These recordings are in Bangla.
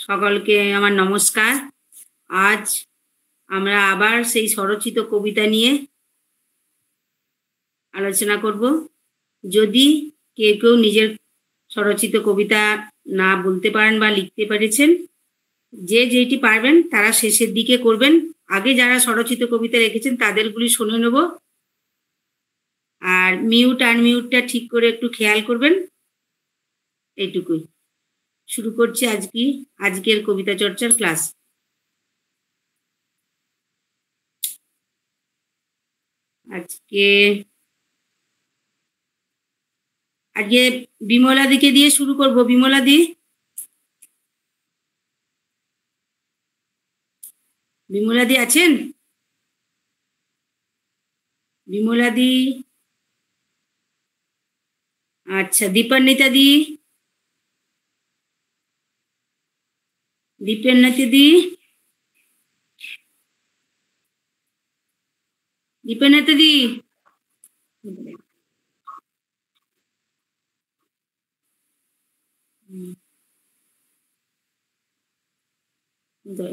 সকলকে আমার নমস্কার। আজ আমরা আবার সেই স্বরচিত কবিতা নিয়ে আলোচনা করব। যদি কেউ কেউ নিজের স্বরচিত কবিতা না বলতে পারেন বা লিখতে পেরেছেন, যে যেটি পারবেন তারা শেষের দিকে করবেন। আগে যারা স্বরচিত কবিতা রেখেছেন তাদেরগুলি শুনে নেব, আর মিউট আনমিউটটা ঠিক করে একটু খেয়াল করবেন। এইটুকুই। শুরু করছি আজকের কবিতা চর্চার ক্লাস। আজকে বিমলা দিকে দিয়ে শুরু করব। বিমলা দি, বিমলা দি আছেন? বিমলা দি, আচ্ছা। দীপান্বিতা দি, দীপান্বিতা দি, দীপান্বিতা দি,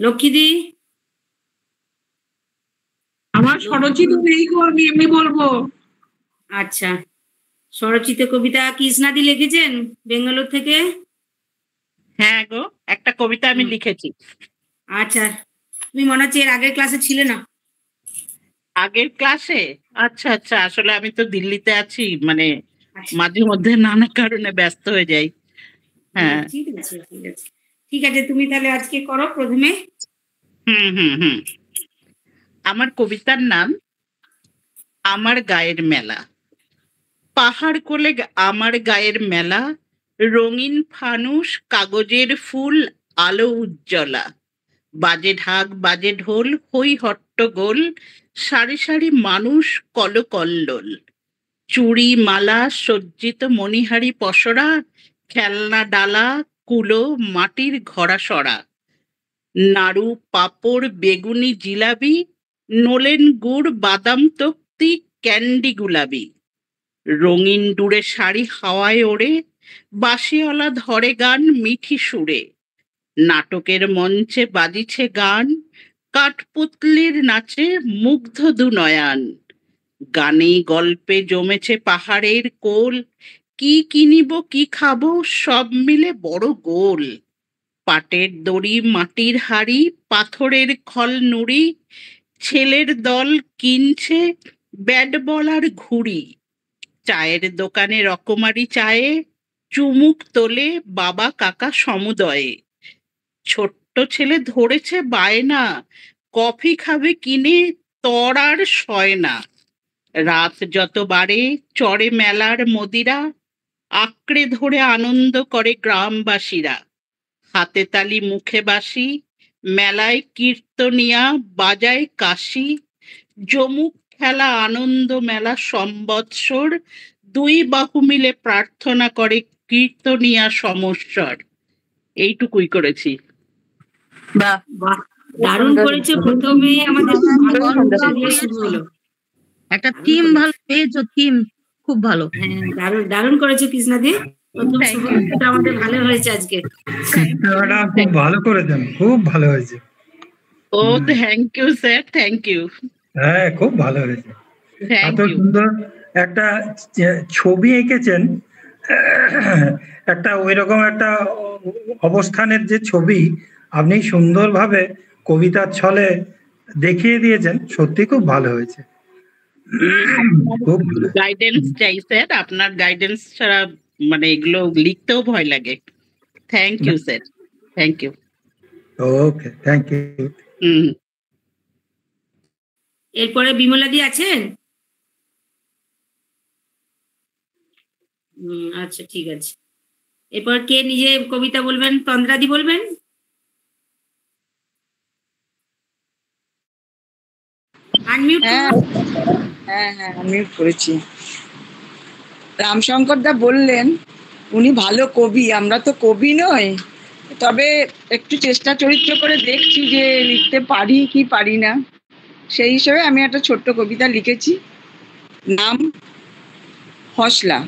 লক্ষ্মী দি। আমার স্বরচিত নেই গো, আমি এমনি বলবো। আচ্ছা, স্বরচিত কবিতা কৃষ্ণা দি লিখেছেন বেঙ্গালোর থেকে? হ্যাঁ গো, একটা কবিতা আমি লিখেছি। আচ্ছা, তুমি মনে হচ্ছে এর আগের ক্লাসে ছিলে না? আগের ক্লাসে? আচ্ছা আচ্ছা, আসলে আমি তো দিল্লিতে আছি, মানে মাঝে মধ্যে নানা কারণে ব্যস্ত হয়ে যাই। হ্যাঁ, ঠিক আছে ঠিক আছে ঠিক আছে, তুমি তাহলে আজকে করো প্রথমে। হুম। আমার কবিতার নাম আমার গায়ের মেলা। পাহাড় কোলে আমার গায়ের মেলা, রঙিন ফানুস কাগজের ফুল, আলো উজ্জ্বলা। বাজে ঢাক বাজে ঢোল, হই হট্টগোল, সারি সারি মানুষ কলকল্লোল। চুড়ি মালা সজ্জিত মণিহারি পসরা, খেলনা ডালা কুলো মাটির ঘড়া সরা। নাড়ু পাঁপড় বেগুনি জিলাবি, নলেন গুড় বাদাম তক্তি ক্যান্ডি গুলাবি। রঙিন ডুরে শাড়ি হাওয়ায় ওড়ে, বাঁশিওয়ালা ধরে গান মিঠি সুরে। নাটকের মঞ্চে বাজিছে গান, কাঠপুতলির নাচে মুগ্ধ দুনয়ান। গানে গল্পে জমেছে পাহাড়ের কোল, কি কিনিব কি খাবো সব মিলে বড় গোল। পাটের দড়ি মাটির হাড়ি পাথরের খল নুড়ি, ছেলের দল কিনছে ব্যাট বল আর ঘুড়ি। চায়ের দোকানে রকমারি চায়ে চুমুক তোলে বাবা কাকা সমুদয়ে। ছোট্ট ছেলে ধরেছে বায়না, কফি খাবে কিনে তর আর সয় না। রাত যত বাড়ে চড়ে মেলার মদিরা, আঁকড়ে ধরে আনন্দ করে গ্রামবাসীরা। হাতে তালি মুখে বাঁশি, মেলায় কীর্তনিয়া বাজায় কাশি। যমুক খেলা আনন্দ মেলা সম্বৎসর, দুই বাহু মিলে প্রার্থনা করে কীর্তনিয়া সমস্বর। এইটুকুই করেছি। বাহ বাহ, দারুণ করেছো। প্রথমে আমাদের দিয়ে শুরু হলো। একটা থিম ভালো পেয়েছো, থিম খুব ভালো। হ্যাঁ, দারুণ দারুণ করেছো কৃষ্ণা দি। প্রথম শুরুটা আমাদের ভালো হয়েছে আজকে। খুব ভালো করেছেন, খুব ভালো হয়েছে। ও thank you sir, thank you. হ্যাঁ, খুব ভালো হয়েছে। এত সুন্দর একটা ছবি এঁকেছেন, একটা ওইরকম একটা অবস্থানের যে ছবি আপনি সুন্দরভাবে কবিতার ছলে দেখিয়ে দিয়েছেন। সত্যি খুব ভালো হয়েছে। খুব গাইডেন্স চাই স্যার, আপনার গাইডেন্স ছাড়া মানে এগুলো লিখতেও ভয় লাগে। Thank you sir, thank you. Okay, thank you. এরপরে বিমলা দি আছেন? আচ্ছা, ঠিক আছে। এরপর কে নিজে কবিতা বলবেন? তন্দ্রাদি বলবেন? হ্যাঁ, আনমিউট করেছি। রামশঙ্কর দা বললেন উনি ভালো কবি, আমরা তো কবি নই, তবে একটু চেষ্টা চরিত্র করে দেখছি যে লিখতে পারি কি পারি না। সেই হিসেবে আমি একটা ছোট্ট কবিতা লিখেছি, নাম হসলা।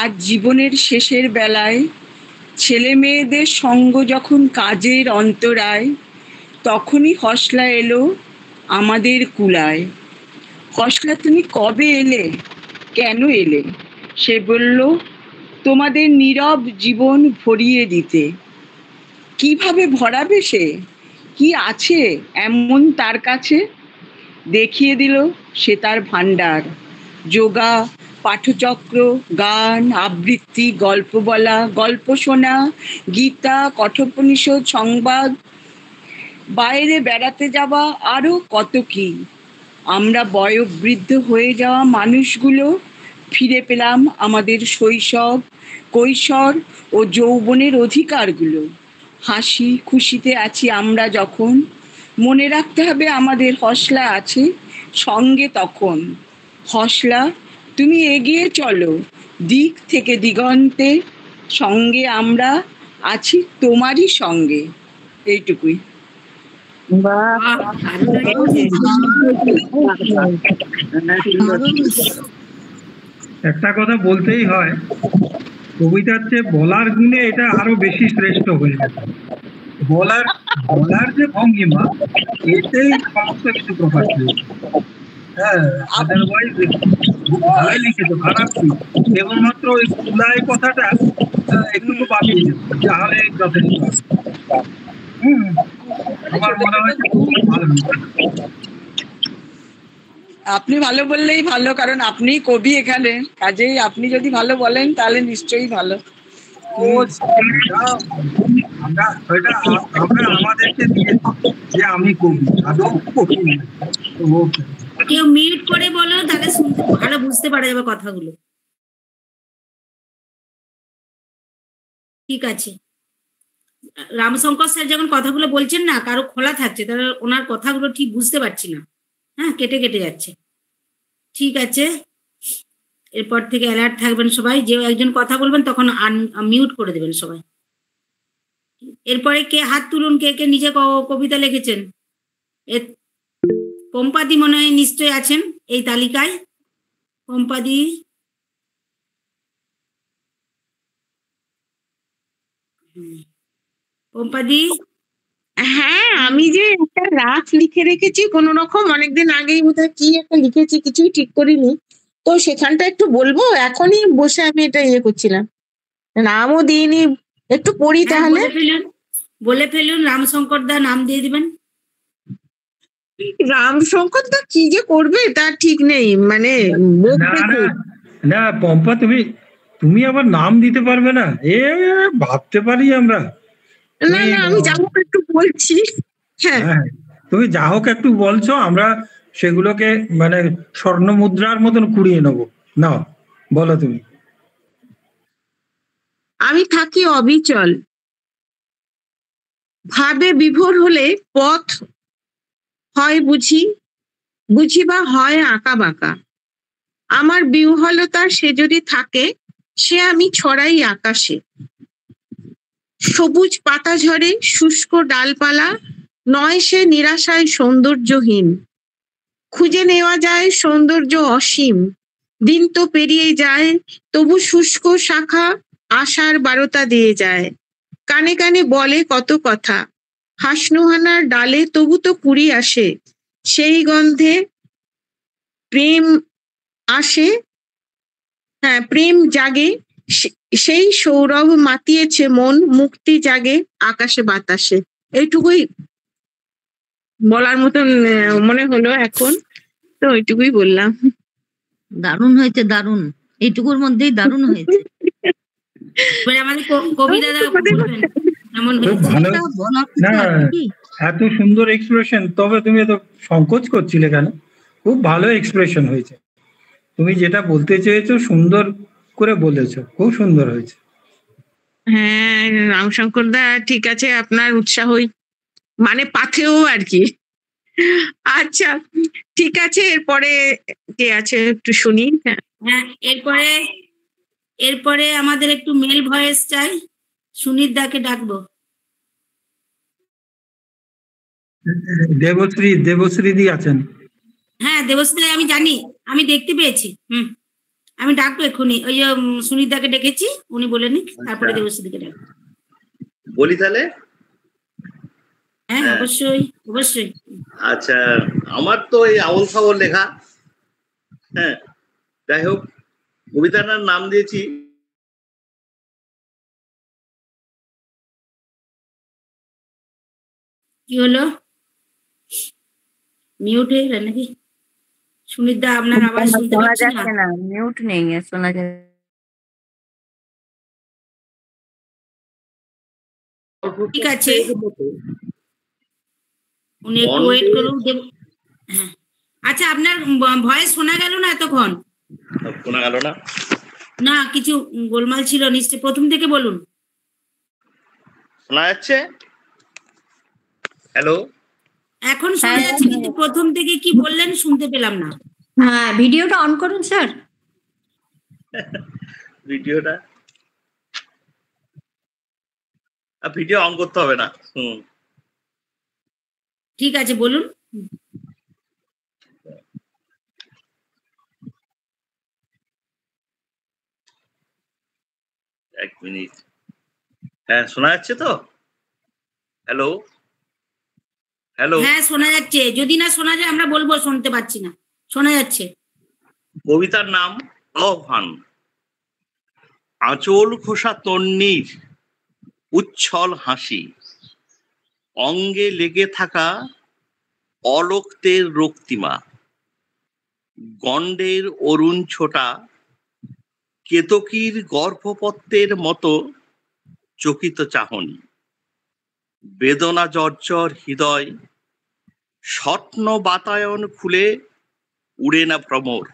আজ জীবনের শেষের বেলায় ছেলে মেয়েদের সঙ্গ যখন কাজের অন্তরায়, তখনই হসলা এলো আমাদের কুলায়। হসলা তুমি কবে এলে, কেন এলে? সে বলল, তোমাদের নীরব জীবন ভরিয়ে দিতে। কিভাবে ভরাবে সে? কি আছে এমন তার কাছে? দেখিয়ে দিল সে তার ভাণ্ডার। যোগা, পাঠচক্র, গান, আবৃত্তি, গল্প বলা, গল্প শোনা, গীতা, কঠোপনিষদ, সংবাদ, বাইরে বেড়াতে যাওয়া, আরো কত কি। আমরা বয়োবৃদ্ধ হয়ে যাওয়া মানুষগুলো ফিরে পেলাম আমাদের শৈশব, কৈশোর ও যৌবনের অধিকারগুলো। হাসি খুশিতে আছি আমরা যখন, মনে রাখতে হবে আমাদের হসলা আছে সঙ্গে তখন। হসলা তুমি এগিয়ে চলো দিক থেকে দিগন্তে, সঙ্গে আমরা আছি তোমারই সঙ্গে। এইটুকুই। একটা কথা বলতেই হয়, কবিতার চেয়ে বলার গুণে এটা আরো বেশি শ্রেষ্ঠ হয়ে গেছে। বলার যে ভঙ্গিমা, এতেই সমস্ত কিছু প্রকাশ পেয়েছে। হ্যাঁ, আদারওয়াইজ খুব ভালোই লিখেছো, খারাপ কি। কেবলমাত্র ওই কুলায় কথাটা একটু বাপিয়ে যেত, তাহলে যথেষ্ট। আমার মনে হয় খুব ভালো। আপনি ভালো বললেই ভালো, কারণ আপনি কবি এখানে, কাজেই আপনি যদি ভালো বলেন তাহলে নিশ্চয়ই ভালো। আমরা আমাদেরকে দিয়েছি যে আমি কবি, আদৌ কবি না। কেউ মিউট করে বলো, তাহলে শুনতে ভালো বুঝতে পারা যাবে কথাগুলো। ঠিক আছে, রামশঙ্কর স্যার যখন কথাগুলো বলছেন না, কারো খোলা থাকছে, তাহলে ওনার কথাগুলো ঠিক বুঝতে পারছি না। হ্যাঁ, কেটে কেটে যাচ্ছে। ঠিক আছে, এরপর থেকে অ্যালার্ট থাকবেন সবাই, যে একজন কথা বলবেন তখন মিউট করে দেবেন সবাই। এরপরে কে হাত তুলুন, কে কে নিজে কবিতা লিখেছেন। পম্পাদি মনে হয় নিশ্চয়ই আছেন এই তালিকায়। পম্পাদি, পম্পাদি। হ্যাঁ, আমি যে একটা রাত লিখে রেখেছি কোন রকম, অনেকদিন আগেই বোধহয় কি একটা লিখেছি, কিছুই ঠিক করিনি। তো সেখানটা একটু বলবো, এখনই বসে আমি এটা ইয়ে করছিলাম, নামও দিইনি, একটু পড়ি তাহলে। বলে ফেলুন, রামশঙ্কর দা নাম দিয়ে দিবেন। রামশঙ্কর দা কি যে করবে তার ঠিক নেই, মানে না পম্পা, তুমি আবার নাম দিতে পারবে না, এ ভাবতে পারি আমরা। না না, আমি যা হোক একটু বলছি। হ্যাঁ, তুমি যা হোক একটু বলছো, আমরা সেগুলোকে মানে স্বর্ণ মুদ্রার মতন কুড়িয়ে নেবো। নাও বলো তুমি। আমি থাকি অবিচল, ভাবে বিভোর হলে পথ হয় বুঝি বা হয় আঁকা বাঁকা। আমার বিহ্বলতা সে যদি থাকে, সে আমি ছড়াই আকাশে। সবুজ পাতা ঝরে, শুষ্ক ডালপালা, নয় সে নিরাশায় সৌন্দর্যহীন। খুঁজে নেওয়া যায় সৌন্দর্য অসীম, দিন তো পেরিয়ে যায়, তবু শুষ্ক শাখা আশার বারতা দিয়ে যায়। কানে কানে বলে কত কথা, হাসনুহানার ডালে তবু তো কুড়ি আসে। সেই গন্ধে প্রেম আসে, হ্যাঁ প্রেম জাগে, সেই সৌরভ মাতিয়েছে মন, মুক্তি জাগে আকাশে বাতাসে। এইটুকুই বলার মতন মনে হলো এখন, তো ওইটুকুই বললাম। দারুণ হয়েছে, দারুণ, এইটুকুর মধ্যেই দারুণ হয়েছে। আমাদের কবি দাদা বলবেন কেমন হয়েছে। এত সুন্দর এক্সপ্রেশন, তবে তুমি এত সংকোচ করছিলে কেন? খুব ভালো এক্সপ্রেশন হয়েছে, তুমি যেটা বলতে চেয়েছো সুন্দর করে বলেছো, খুব সুন্দর হয়েছে। হ্যাঁ রামশঙ্কর দা, ঠিক আছে, আপনার উৎসাহই মানে পাথেও আর কি। আচ্ছা ঠিক আছে, এরপরে কে আছে একটু শুনি। হ্যাঁ, এরপরে আমাদের একটু মেল ভয়েস চাই, সুনীত দাকে ডাকবো। দেবশ্রী দি আছেন? হ্যাঁ দেবশ্রী, আমি জানি, আমি দেখতে পেয়েছি। আমি ডাকবো এক্ষুনি, ওই সুনীত দাকে ডেকেছি, উনি বলে নিক, তারপরে দেবশ্রীকে ডাকবো। বলি তাহলে? হ্যাঁ, অবশ্যই অবশ্যই। আচ্ছা, আমার তো এই আউল ফাউল লেখা। হ্যাঁ, যাই হোক, কবিতাটার নাম দিয়েছি কি হলো, মিউট হয়ে গেল নাকি? সুমিতদা, আপনার আওয়াজ শুনতে শোনা পাচ্ছি না। যাচ্ছে না, মিউট নেই, শোনা যাচ্ছে। ঠিক আছে, উনি একটু ওয়েট করুন। হ্যাঁ, আচ্ছা, আপনার ভয়েস শোনা গেল না এতক্ষণ? শোনা গেল না? না, কিছু গোলমাল ছিল নিশ্চয়। প্রথম থেকে বলুন। শোনা যাচ্ছে? হ্যালো, এখন শোনা যাচ্ছে, কিন্তু প্রথম থেকে কি বললেন শুনতে পেলাম না। হ্যাঁ, ভিডিওটা অন করুন স্যার। ভিডিওটা ভিডিও অন করতে হবে না। ঠিক আছে, বলুন। এক মিনিট। হ্যাঁ, শোনা যাচ্ছে তো? হ্যালো হ্যালো, হ্যাঁ, শোনা যাচ্ছে। যদি না শোনা যায় আমরা বলবো শুনতে পাচ্ছি না। শোনা যাচ্ছে। কবিতার নাম আহ্বান। আঁচল খোসা তন্নির উচ্ছল হাসি, অঙ্গে লেগে থাকা অলোক্তের রক্তিমা, গণ্ডের অরুণ ছোটা কেতকীর গর্ভপত্রের মতো চকিত চাহনি, বেদনা জর্জর হৃদয়, স্বপ্ন বাতায়ন খুলে উড়ে না ভ্রমর,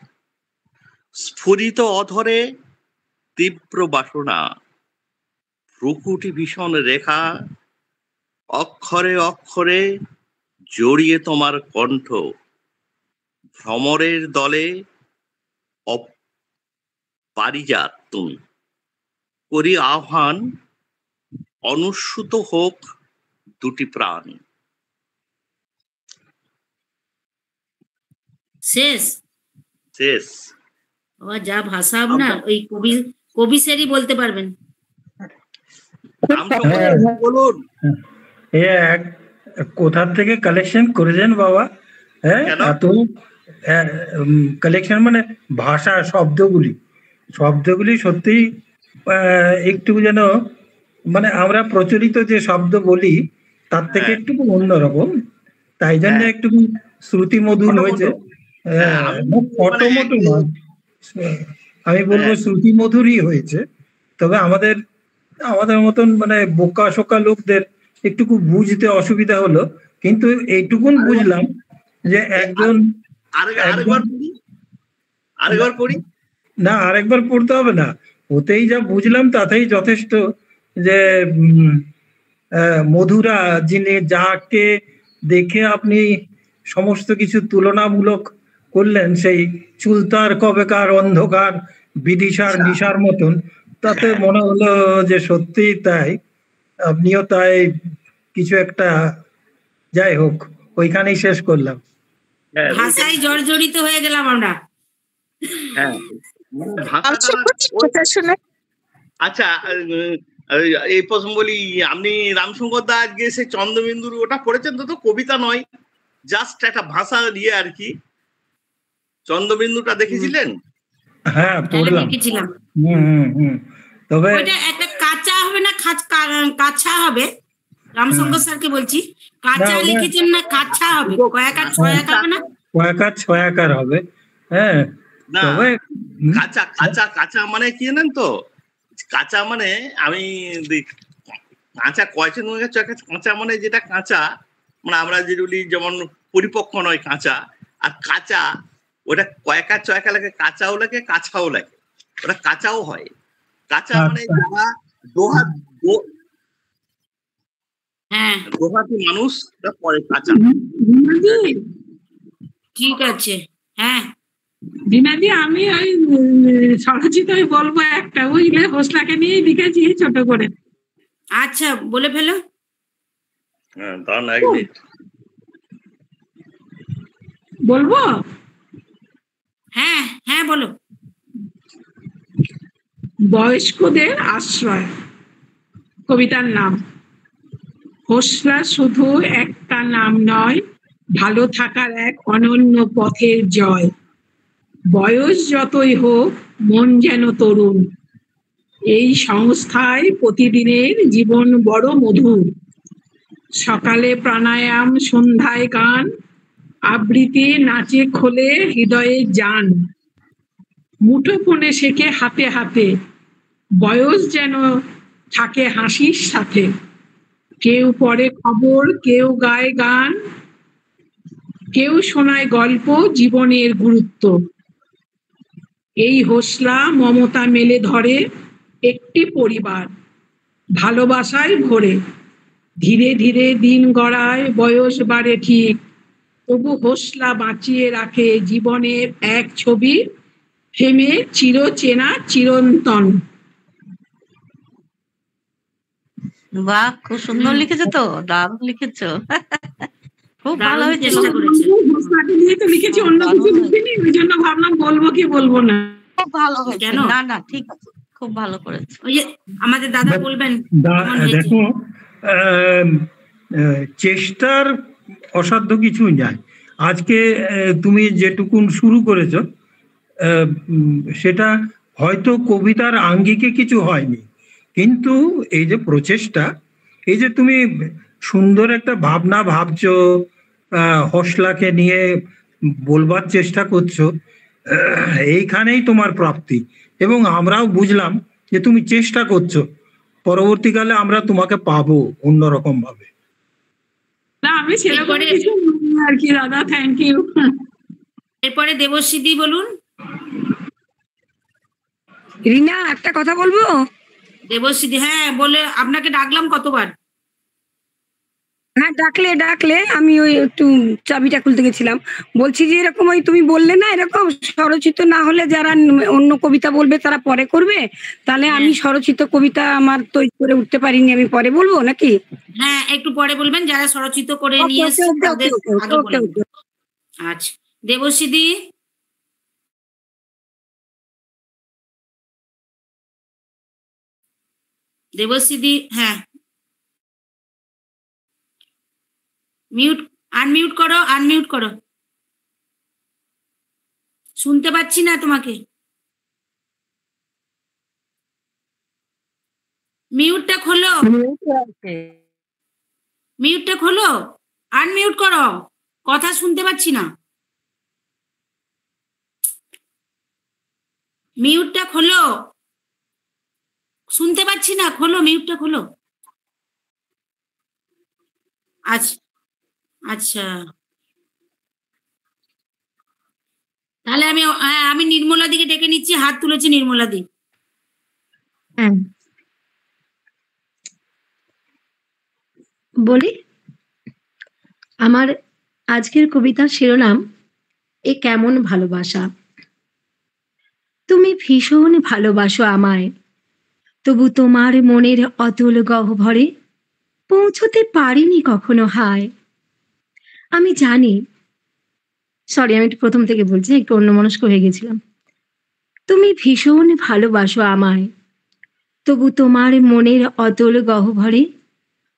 স্ফুরিত অধরে তীব্র বাসনা, ভ্রুকুটি ভীষণ রেখা, অক্ষরে অক্ষরে জড়িয়ে তোমার কণ্ঠ, ভ্রমরের দলে পারিজাত তুমি, করি আহ্বান, অনুস্যুত হোক দুটি প্রাণ। শেষ? শেষ। ও, যা ভাষা আপনার! ওই কবি সেরই বলতে পারবেন। বলুন, এক কোথা থেকে কালেকশন করেছেন বাবা? হ্যাঁ, এত কালেকশন, মানে ভাষা, শব্দগুলি সত্যি একটু যেন, মানে আমরা প্রচলিত যে শব্দ বলি তার থেকে একটু অন্যরকম, তাই জন্য একটু শ্রুতি মধুর হয়েছে। ফটোমটো নয়, আমি বলবো শ্রুতি মধুরই হয়েছে। তবে আমাদের মতন মানে বোকা শোকা লোকদের একটুকু বুঝতে অসুবিধা হলো, কিন্তু এইটুকুন বুঝলাম যে একজন আরেকবার পড়ি না, আরেকবার পড়তে হবে না, ওতেই যা বুঝলাম তাতেই যথেষ্ট। যে মধুরা, যিনি, যাকে দেখে আপনি সমস্ত কিছু তুলনামূলক করলেন, সেই চুলতার কবেকার অন্ধকার বিদিশার নিশার মতন, তাতে মনে হলো যে সত্যি তাই, আপনিও তাই কিছু একটা। যাই হোক, ওইখানেই শেষ করলাম। ভাষায় জর্জরিত হয়ে গেলাম আমরা। হ্যাঁ, আচ্ছা, এই প্রথম বলি, আপনি রামশঙ্কর দা আজকে সে চন্দ্রবিন্দুর ওটা পড়েছেন তো? কবিতা নয়, জাস্ট একটা ভাষা দিয়ে আর কি। চন্দ্রবিন্দুটা দেখেছিলেন? হ্যাঁ, পড়লাম। দেখেছিলাম। তবে ওইটা একটা কাঁচা হবে না কাঁচা হবে? রামশঙ্কর স্যারকে বলছি, কাঁচা লিখেছেন না কাঁচা হবে? কয়াকার ছয়াকার হবে না? কয়াকার ছয়াকার হবে। হ্যাঁ, তবে কাঁচা কাঁচা কাঁচা মানে কি জানেন তো? কাঁচা মানে আমি কাঁচা কয়েছে কাঁচা মানে যেটা কাঁচা, মানে আমরা যেগুলি যেমন পরিপক্ক নয় কাঁচা, আর কাঁচা ওটা কয়েকার ছয়াকার লাগে, কাঁচাও লাগে কাঁচাও লাগে, ওটা কাঁচাও হয়। কাঁচা মানে যারা দোহাটি মানুষ পরে কাঁচা। ঠিক আছে। হ্যাঁ দিনাদি, আমি ওই স্বরচিতই বলবো একটা, বুঝলে, হোসলাকে নিয়ে লিখেছি ছোট করে। আচ্ছা, বলে ফেলো। দাঁড়ান এক মিনিট, বলবো? হ্যাঁ হ্যাঁ, বলো। বয়স্কদের আশ্রয়, কবিতার নাম। হোসলা শুধু একটা নাম নয়, ভালো থাকার এক অনন্য পথের জয়। বয়স যতই হোক, মন যেন তরুণ। এই সংস্থায় প্রতিদিনের জীবন বড় মধুর। সকালে প্রাণায়াম, সন্ধ্যায় গান, আবৃত্তি নাচে খোলে হৃদয়ের যান। মুঠোফোনে শেখে হাতে হাতে, বয়স যেন থাকে হাসির সাথে। কেউ পড়ে খবর, কেউ গায় গান, কেউ শোনায় গল্প জীবনের গুরুত্ব। এই হোসলা মমতা মেলে ধরে একটি পরিবার, ভালোবাসায় ভরে। ধীরে ধীরে দিন গড়ায়, বয়স বাড়ে ঠিক, তবু হোসলা বাঁচিয়ে রাখে জীবনের এক ছবি, থেমে চিরচেনা চিরন্তন। বাহ, খুব সুন্দর লিখেছো তো, দারুণ লিখেছো। খুব ভালো হয়েছে। হোসলাকে নিয়ে তো লিখেছি, অন্য কিছু লিখিনি, ওই জন্য ভাবলাম বলবো কি বলবো না। খুব ভালো হয়েছে। কেন? না না, ঠিক আছে, খুব ভালো করেছো। ওই যে আমাদের দাদা বলবেন কেমন হয়েছে? দেখো, চেষ্টার অসাধ্য কিছুই নাই। আজকে তুমি যেটুকুন শুরু করেছো, সেটা হয়তো কবিতার আঙ্গিকে কিছু হয়নি, কিন্তু এই যে প্রচেষ্টা, এই যে তুমি সুন্দর একটা ভাবনা ভাবছো, হোসলাকে নিয়ে বলবার চেষ্টা করছো, এইখানেই তোমার প্রাপ্তি। এবং আমরাও বুঝলাম যে তুমি চেষ্টা করছো, পরবর্তীকালে আমরা তোমাকে পাবো অন্যরকম ভাবে। না, আমি সেরকম কিছু আর কি দাদা, থ্যাংক ইউ। এরপরে দেবশ্রীদি বলুন। রিনা, একটা কথা বলবো? দেবশ্রীদি, হ্যাঁ বলে, আপনাকে ডাকলাম কতবার। হ্যাঁ, ডাকলে আমি ওই একটু চাবিটা খুলতে গেছিলাম। বলছি যে এরকম ওই তুমি বললে না, এরকম স্বরচিত না হলে যারা অন্য কবিতা বলবে তারা পরে করবে, তাহলে আমি স্বরচিত কবিতা আমার তৈরি করে উঠতে পারিনি, আমি পরে বলবো নাকি? হ্যাঁ, একটু পরে বলবেন, যারা স্বরচিত করে নিয়ে এসেছে তাদের আগে বলবেন। আচ্ছা, দেবশ্রীদি। দেবশ্রীদি, হ্যাঁ, আনমিউট করো। শুনতে পাচ্ছি না তোমাকে। মিউটটা খোলো, আনমিউট করো, কথা শুনতে পাচ্ছি না। মিউটটা খোলো, শুনতে পাচ্ছি না, খোলো মিউটটা খোলো। আচ্ছা, তাহলে আমি নির্মলা দিকে ডেকে নিচ্ছি, হাত তুলেছি নির্মলা দি। হ্যাঁ, বলি, আমার আজকের কবিতার শিরোনাম এ কেমন ভালোবাসা। তুমি ভীষণ ভালোবাসো আমায়, তবু তোমার মনের অতুল গহ্বরে পৌঁছতে পারিনি কখনো হায়। আমি জানি, সরি আমি একটু প্রথম থেকে বলছি, একটু অন্যমনস্ক হয়ে গেছিলাম। তুমি ভীষণ ভালোবাসো আমায়, তবু তোমার মনের অতুল গহ্বরে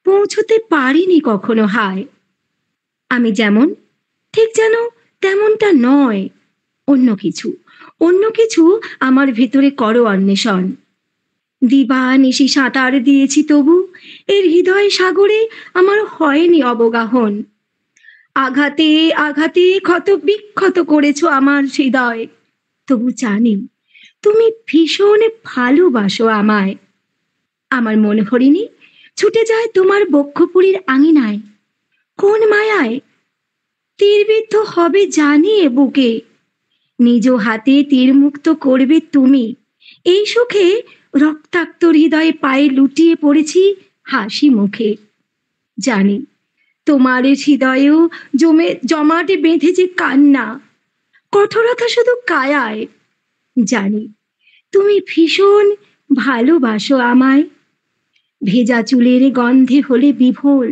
পৌঁছতে পারিনি কখনো হায়। আমি যেমন, ঠিক যেন তেমনটা নয়, অন্য কিছু আমার ভেতরে করো অন্বেষণ। দিবানিশি সাঁতার দিয়েছি, তবু এর হৃদয় সাগরে আমার হয়নি অবগাহন। আঘাতে আঘাতে ক্ষত বিক্ষত করেছো আমার হৃদয়, তবু জানি তুমি ভীষণ ভালোবাসো আমায়। আমার মন হরিণী ছুটে যায় তোমার বক্ষপুরীর আঙিনায়, কোন মায়ায় তীরবিদ্ধ হবে জানি এ বুকে। নিজ হাতে তীর মুক্ত করবে তুমি, এই সুখে রক্তাক্ত হৃদয়ে পায়ে লুটিয়ে পড়েছি হাসি মুখে। জানি তোমার হৃদয়েও জমাটে বেঁধেছে কান্না, কঠোরতা শুধু কায়ায়। জানি তুমি ভীষণ ভালোবাসো আমায়। ভেজা চুলের গন্ধে হলে বিভোর,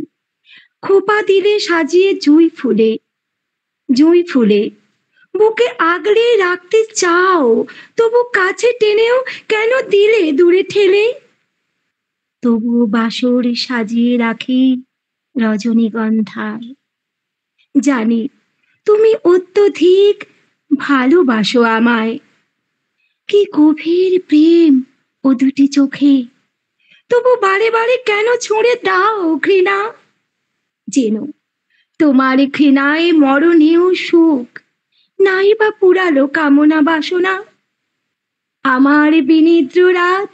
খোপা দিলে সাজিয়ে জুঁই ফুলে বুকে আগলে রাখতে চাও, তবু কাছে টেনেও কেন দিলে দূরে ঠেলে। তবু বাসর সাজিয়ে রাখি রজনীগন্ধার। জানি তুমি অত্যধিক ভালোবাসো আমায়, কি গভীর প্রেম ও দুটি চোখে, তবু বারে বারে কেন ছুঁড়ে দাও ঘৃণা? যেন তোমার ঘৃণায় মরণেও সুখ, নাই বা পুরালো কামনা বাসনা। আমার বিনিদ্র রাত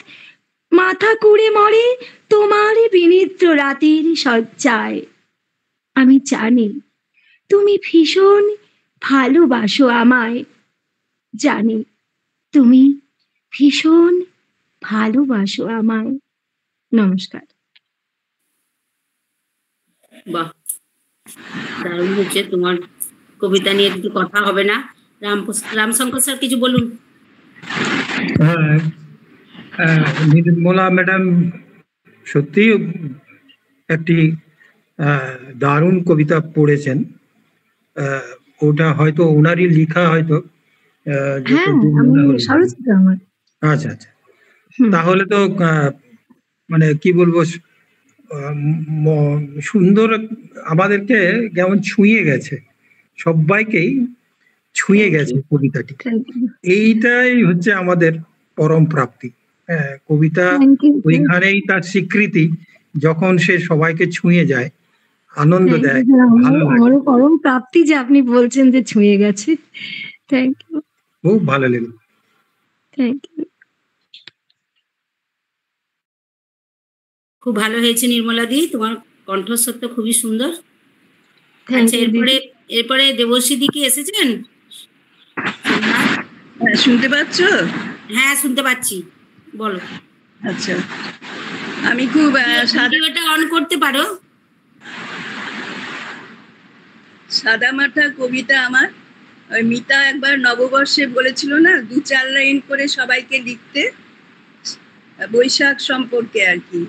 মাথা কুড়ে মরে তোমার বিনিদ্র রাতের শয্যায়। আমি জানি তুমি ভীষণ ভালোবাসো আমায়, জানি তুমি ভীষণ ভালোবাসো আমায়। নমস্কার। বাহ, দারুণ হচ্ছে। তোমার কবিতা নিয়ে কিছু কথা হবে না? রামশঙ্কর স্যার কিছু বলুন। নির্মলা ম্যাডাম সত্যি একটি দারুণ কবিতা পড়েছেন। ওটা হয়তো ওনারই লেখা, হয়তো আচ্ছা আচ্ছা, তাহলে তো মানে কি বলবো, সুন্দর, আমাদেরকে কেমন ছুঁয়ে গেছে, সবাইকেই ছুঁয়ে গেছে কবিতাটি। এইটাই হচ্ছে আমাদের পরম প্রাপ্তি। কবিতা ওইখানেই তার স্বীকৃতি, যখন সে সবাইকে ছুঁয়ে যায়, আনন্দ দেয়, ভালো লাগে। আমারও পরম প্রাপ্তি যে আপনি বলছেন যে ছুঁয়ে গেছে। থ্যাংক ইউ, খুব ভালো লেগে। Thank you. খুব ভালো হয়েছে নির্মলা দি, তোমার কণ্ঠস্বর তো খুবই সুন্দর। আচ্ছা, এরপরে দেবশ্রী দি কি এসেছেন? শুনতে পাচ্ছ? হ্যাঁ, শুনতে পাচ্ছি, বলো। আচ্ছা, আমি খুব ভিডিওটা অন করতে পারো? সাদামাটা কবিতা আমার। ওই মিতা একবার নববর্ষে বলেছিল না 2-4 লাইন করে সবাইকে লিখতে, বৈশাখ সম্পর্কে আর কি।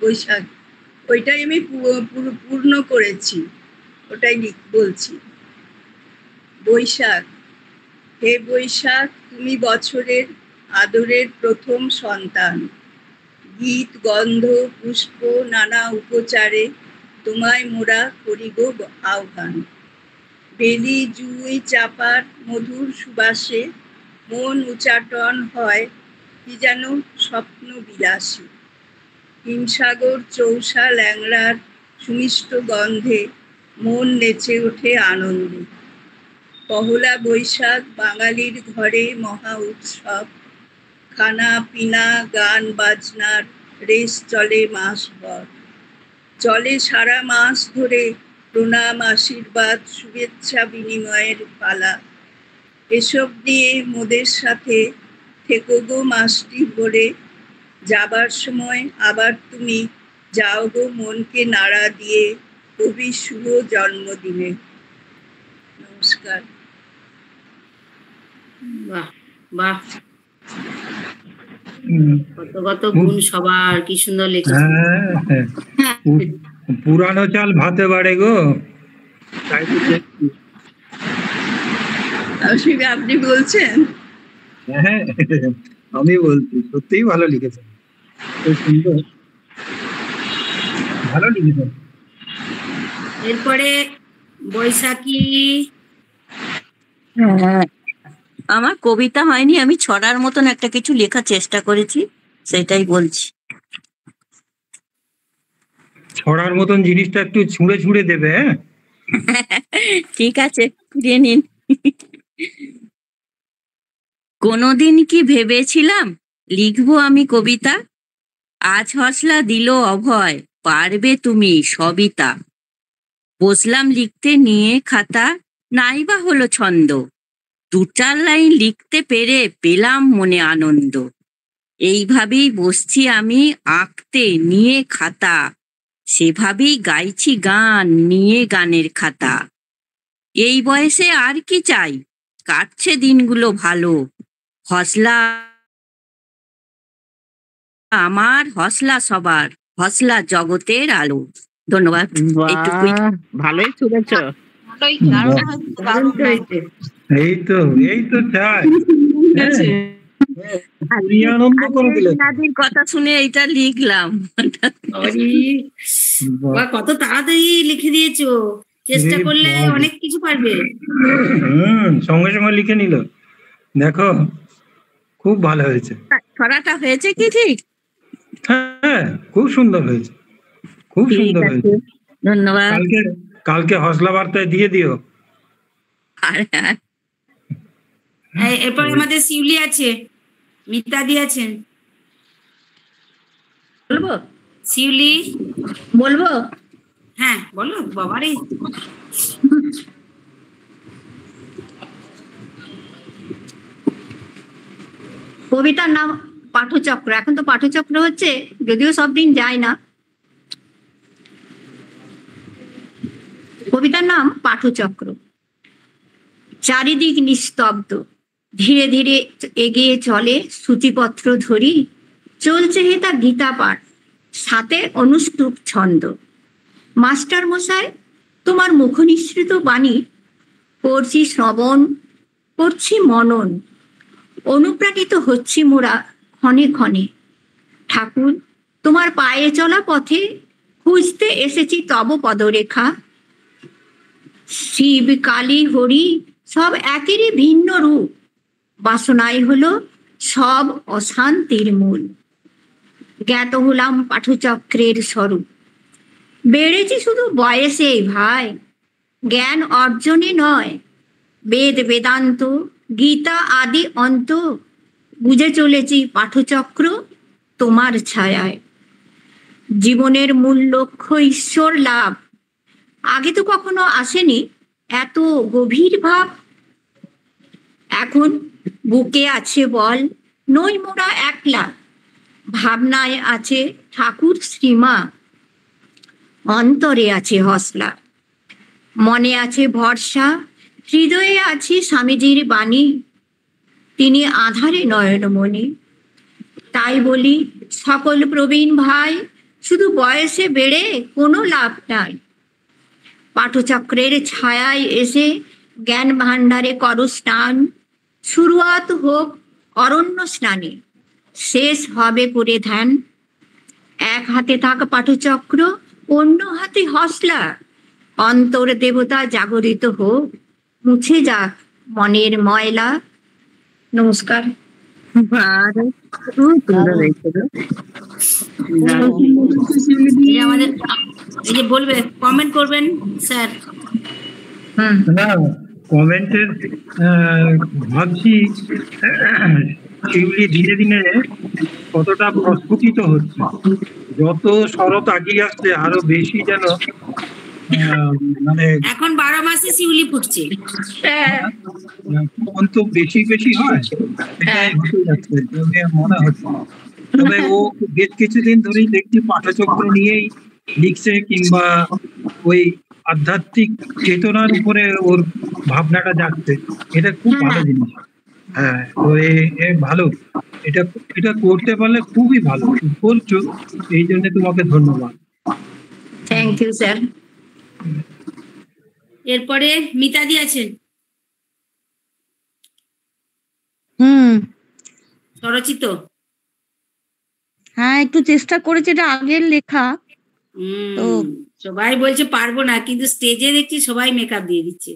বৈশাখ, ওইটাই আমি পূর্ণ করেছি, ওটাই বলছি। বৈশাখ, হে বৈশাখ, তুমি বছরের আদরের প্রথম সন্তান। গীত, গন্ধ, পুষ্প, নানা উপচারে তোমায় মোরা করি গো আহ্বান। বেলি, জুঁই, চাপার মধুর সুবাসে মন উচাটন হয় কি যেন স্বপ্ন বিলাসী। হিমসাগর, চৌসা, ল্যাংড়ার সুমিষ্ট গন্ধে মন নেচে ওঠে আনন্দে। পহলা বৈশাখ বাঙালির ঘরে মহা উৎসব। খানা পিনা, গান বাজনার রেশ চলে মাসভর। চলে সারা মাস ধরে প্রণাম, আশীর্বাদ, শুভেচ্ছা বিনিময়ের পালা। এসব নিয়ে মোদের সাথে থেকো গো মাসটি ভরে। যাবার সময় আবার তুমি যাও গো মনকে নাড়া দিয়ে কবি শুভ জন্মদিনে। নমস্কার। বাহ বাহ, কত কত গুণ সবার, কি সুন্দর লিখেছে। পুরানো চাল ভাতে বাড়ে গো। আপনি বলছেন? হ্যাঁ, আমি বলছি, সত্যিই ভালো লিখেছেন, খুব সুন্দর, ভালো লিখেছেন। এরপরে বৈশাখী। আমার কবিতা হয়নি, আমি ছড়ার মতন একটা কিছু লেখার চেষ্টা করেছি, সেটাই বলছি। ছড়ার মতন জিনিসটা একটু ছুঁড়ে ছুঁড়ে দেবে। হ্যাঁ, ঠিক আছে, দিয়ে নিন। কোনোদিন কি ভেবেছিলাম লিখবো আমি কবিতা, আজ হসলা দিল অভয়, পারবে তুমি সবিতা। বসলাম লিখতে নিয়ে খাতা, নাইবা হলো ছন্দ, 2-4 লাইন লিখতে পেরে পেলাম মনে আনন্দ। এইভাবেই বসছি আমি আঁকতে নিয়ে খাতা, সেভাবেই গাইছি গান নিয়ে গানের খাতা। এই বয়সে আর কি চাই, কাটছে দিনগুলো ভালো। হসলা আমার, হসলা সবার, হসলা জগতের আলো। ধন্যবাদ। ভালোই শুনেছ। এই তো চাই। পুরিয়ে আনন্দ করে দিলে। দাদির কথা শুনে এটা লিখলাম। বাহ, কত তাড়াতাড়ি লিখে দিয়েছো, চেষ্টা করলে অনেক কিছু পারবে। সঙ্গে সঙ্গে লিখে নিল, দেখো খুব ভালো হয়েছে। ছড়াটা হয়েছে কি ঠিক? হ্যাঁ, খুব সুন্দর হয়েছে, খুব সুন্দর হয়েছে। ধন্যবাদ। কালকে হসলা বার্তায় দিয়ে দিও। এরপর আমাদের শিউলি আছে, মিতাদি আছেন। বলবো শিউলি? বলবো? হ্যাঁ বলো বাবারে। কবিতার নাম পাঠচক্র। এখন তো পাঠচক্র হচ্ছে, যদিও সব দিন যায় না। কবিতার নাম পাঠচক্র। চারিদিক নিস্তব্ধ, ধীরে ধীরে এগিয়ে চলে সূচিপত্র ধরি, চলছে হেতা গীতা পাঠ, সাথে অনুষ্টুপ ছন্দ। মাস্টার মশাই, তোমার মুখনিসৃত বাণী করছি শ্রবণ, করছি মনন, অনুপ্রাণিত হচ্ছি মোরা ক্ষণে ক্ষণে। ঠাকুর, তোমার পায়ে চলা পথে খুঁজতে এসেছি তব পদরেখা। শিব কালী হরি সব একেরই ভিন্ন রূপ, বাসনাই হলো সব অশান্তির মূল। জ্ঞাত হলাম পাঠচক্রের স্বরূপ, বেড়েছি শুধু বয়সে ভাই, জ্ঞান অর্জনে নয়। বেদ বেদান্ত গীতা আদি অন্ত, বুঝে চলেছি পাঠচক্র তোমার ছায়ায়। জীবনের মূল লক্ষ্য ঈশ্বর লাভ, আগে তো কখনো আসেনি এত গভীর ভাব। এখন বুকে আছে বল, নই মোরা একলা, ভাবনায় আছে ঠাকুর শ্রীমা, অন্তরে আছে হসলা, মনে আছে ভরসা, হৃদয়ে আছে স্বামীজির বাণী। তিনি আধারে নয়নমণি। তাই বলি সকল প্রবীণ ভাই, শুধু বয়সে বেড়ে কোনো লাভ নাই। পাঠচক্রের ছায়ায় এসে জ্ঞান ভাণ্ডারে করো স্নান। শুরুয়াত হোক অরণ্য স্নানে, শেষ হবে করে ধ্যান। এক হাতে থাক পাঠচক্র, অন্য হাতে হসলা, অন্তর দেবতা জাগরিত হোক, মুছে যাক মনের ময়লা। নমস্কার। আমাদের এই যে বলবে, কমেন্ট করবেন স্যার। না, কমেন্টের ভাবছি শিউলি ধীরে ধীরে কতটা প্রস্ফুটিত হচ্ছে, যত শরৎ আগিয়ে আসছে আরো বেশি যেন মানে এখন 12 মাসে শিউলি ফুটছে। তো বেশি বেশি হয়, এটাই হতে যাচ্ছে মনে হচ্ছে। তবে ও বেশ কিছুদিন ধরেই দেখছি পাঠচক্র নিয়েই লিখছে, কিংবা ওই আধ্যাত্মিক চেতনার উপরে ওর ভাবনাটা যাচ্ছে। এটা খুব ভালো জিনিস। হ্যাঁ, তো ভালো, এটা এটা করতে পারলে খুবই ভালো করছো, এই জন্য তোমাকে ধন্যবাদ। Thank you sir. এরপরে মিতাদি আছেন। স্বরচিত। হ্যাঁ, একটু চেষ্টা করেছি, এটা আগের লেখা। তো সবাই বলছে পারবো না, কিন্তু স্টেজে দেখছি সবাই মেকআপ দিয়ে দিচ্ছে।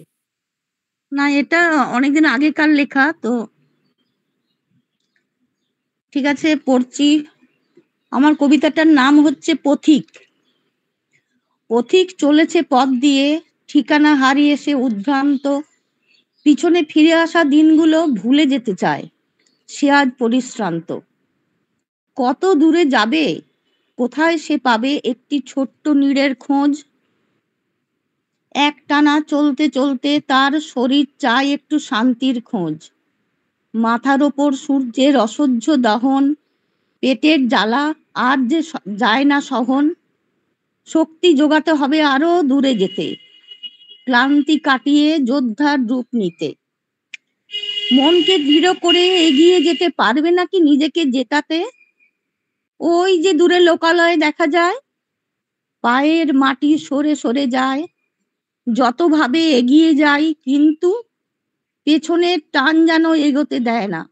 না, এটা অনেকদিন আগেকার লেখা তো। ঠিক আছে, পড়ছি। আমার কবিতাটার নাম হচ্ছে পথিক। পথিক চলেছে পথ দিয়ে, ঠিকানা হারিয়ে সে উদ্ভ্রান্ত, পিছনে ফিরে আসা দিনগুলো ভুলে যেতে চায়, সে আজ পরিশ্রান্ত। কত দূরে যাবে, কোথায় সে পাবে একটি ছোট্ট নীড়ের খোঁজ। একটানা চলতে চলতে তার শরীর চায় একটু শান্তির খোঁজ। মাথার ওপর সূর্যের অসহ্য দহন, পেটের জ্বালা আর যে যায় না সহন। শক্তি জোগাতে হবে আরো দূরে যেতে, ক্লান্তি কাটিয়ে যোদ্ধার রূপ নিতে। মনকে দৃঢ় করে এগিয়ে যেতে পারবে নাকি নিজেকে জেতাতে? ওই যে দূরে লোকালয়ে দেখা যায়, পায়ের মাটি সরে সরে যায়। যতভাবে এগিয়ে যাই, কিন্তু পেছনের টান যেন এগোতে দেয় না।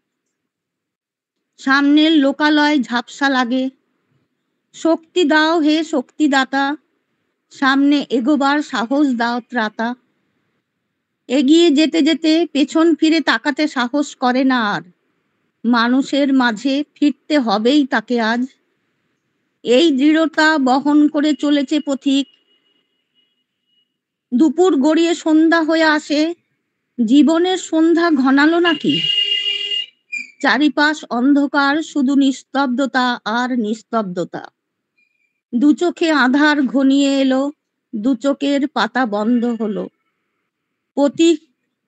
সামনের লোকালয় ঝাপসা লাগে। শক্তি দাও হে শক্তিদাতা, সামনে এগোবার সাহস দাও ত্রাতা। এগিয়ে যেতে যেতে পেছন ফিরে তাকাতে সাহস করে না আর, মানুষের মাঝে ফিরতে হবেই তাকে আজ। এই দৃঢ়তা বহন করে চলেছে পথিক। দুপুর গড়িয়ে সন্ধ্যা হয়ে আসে, জীবনের সন্ধ্যা ঘনালো নাকি? চারিপাশ অন্ধকার, শুধু নিস্তব্ধতা আর নিস্তব্ধতা। দু চোখে আধার ঘনিয়ে এলো, দু চোখের পাতা বন্ধ হলো।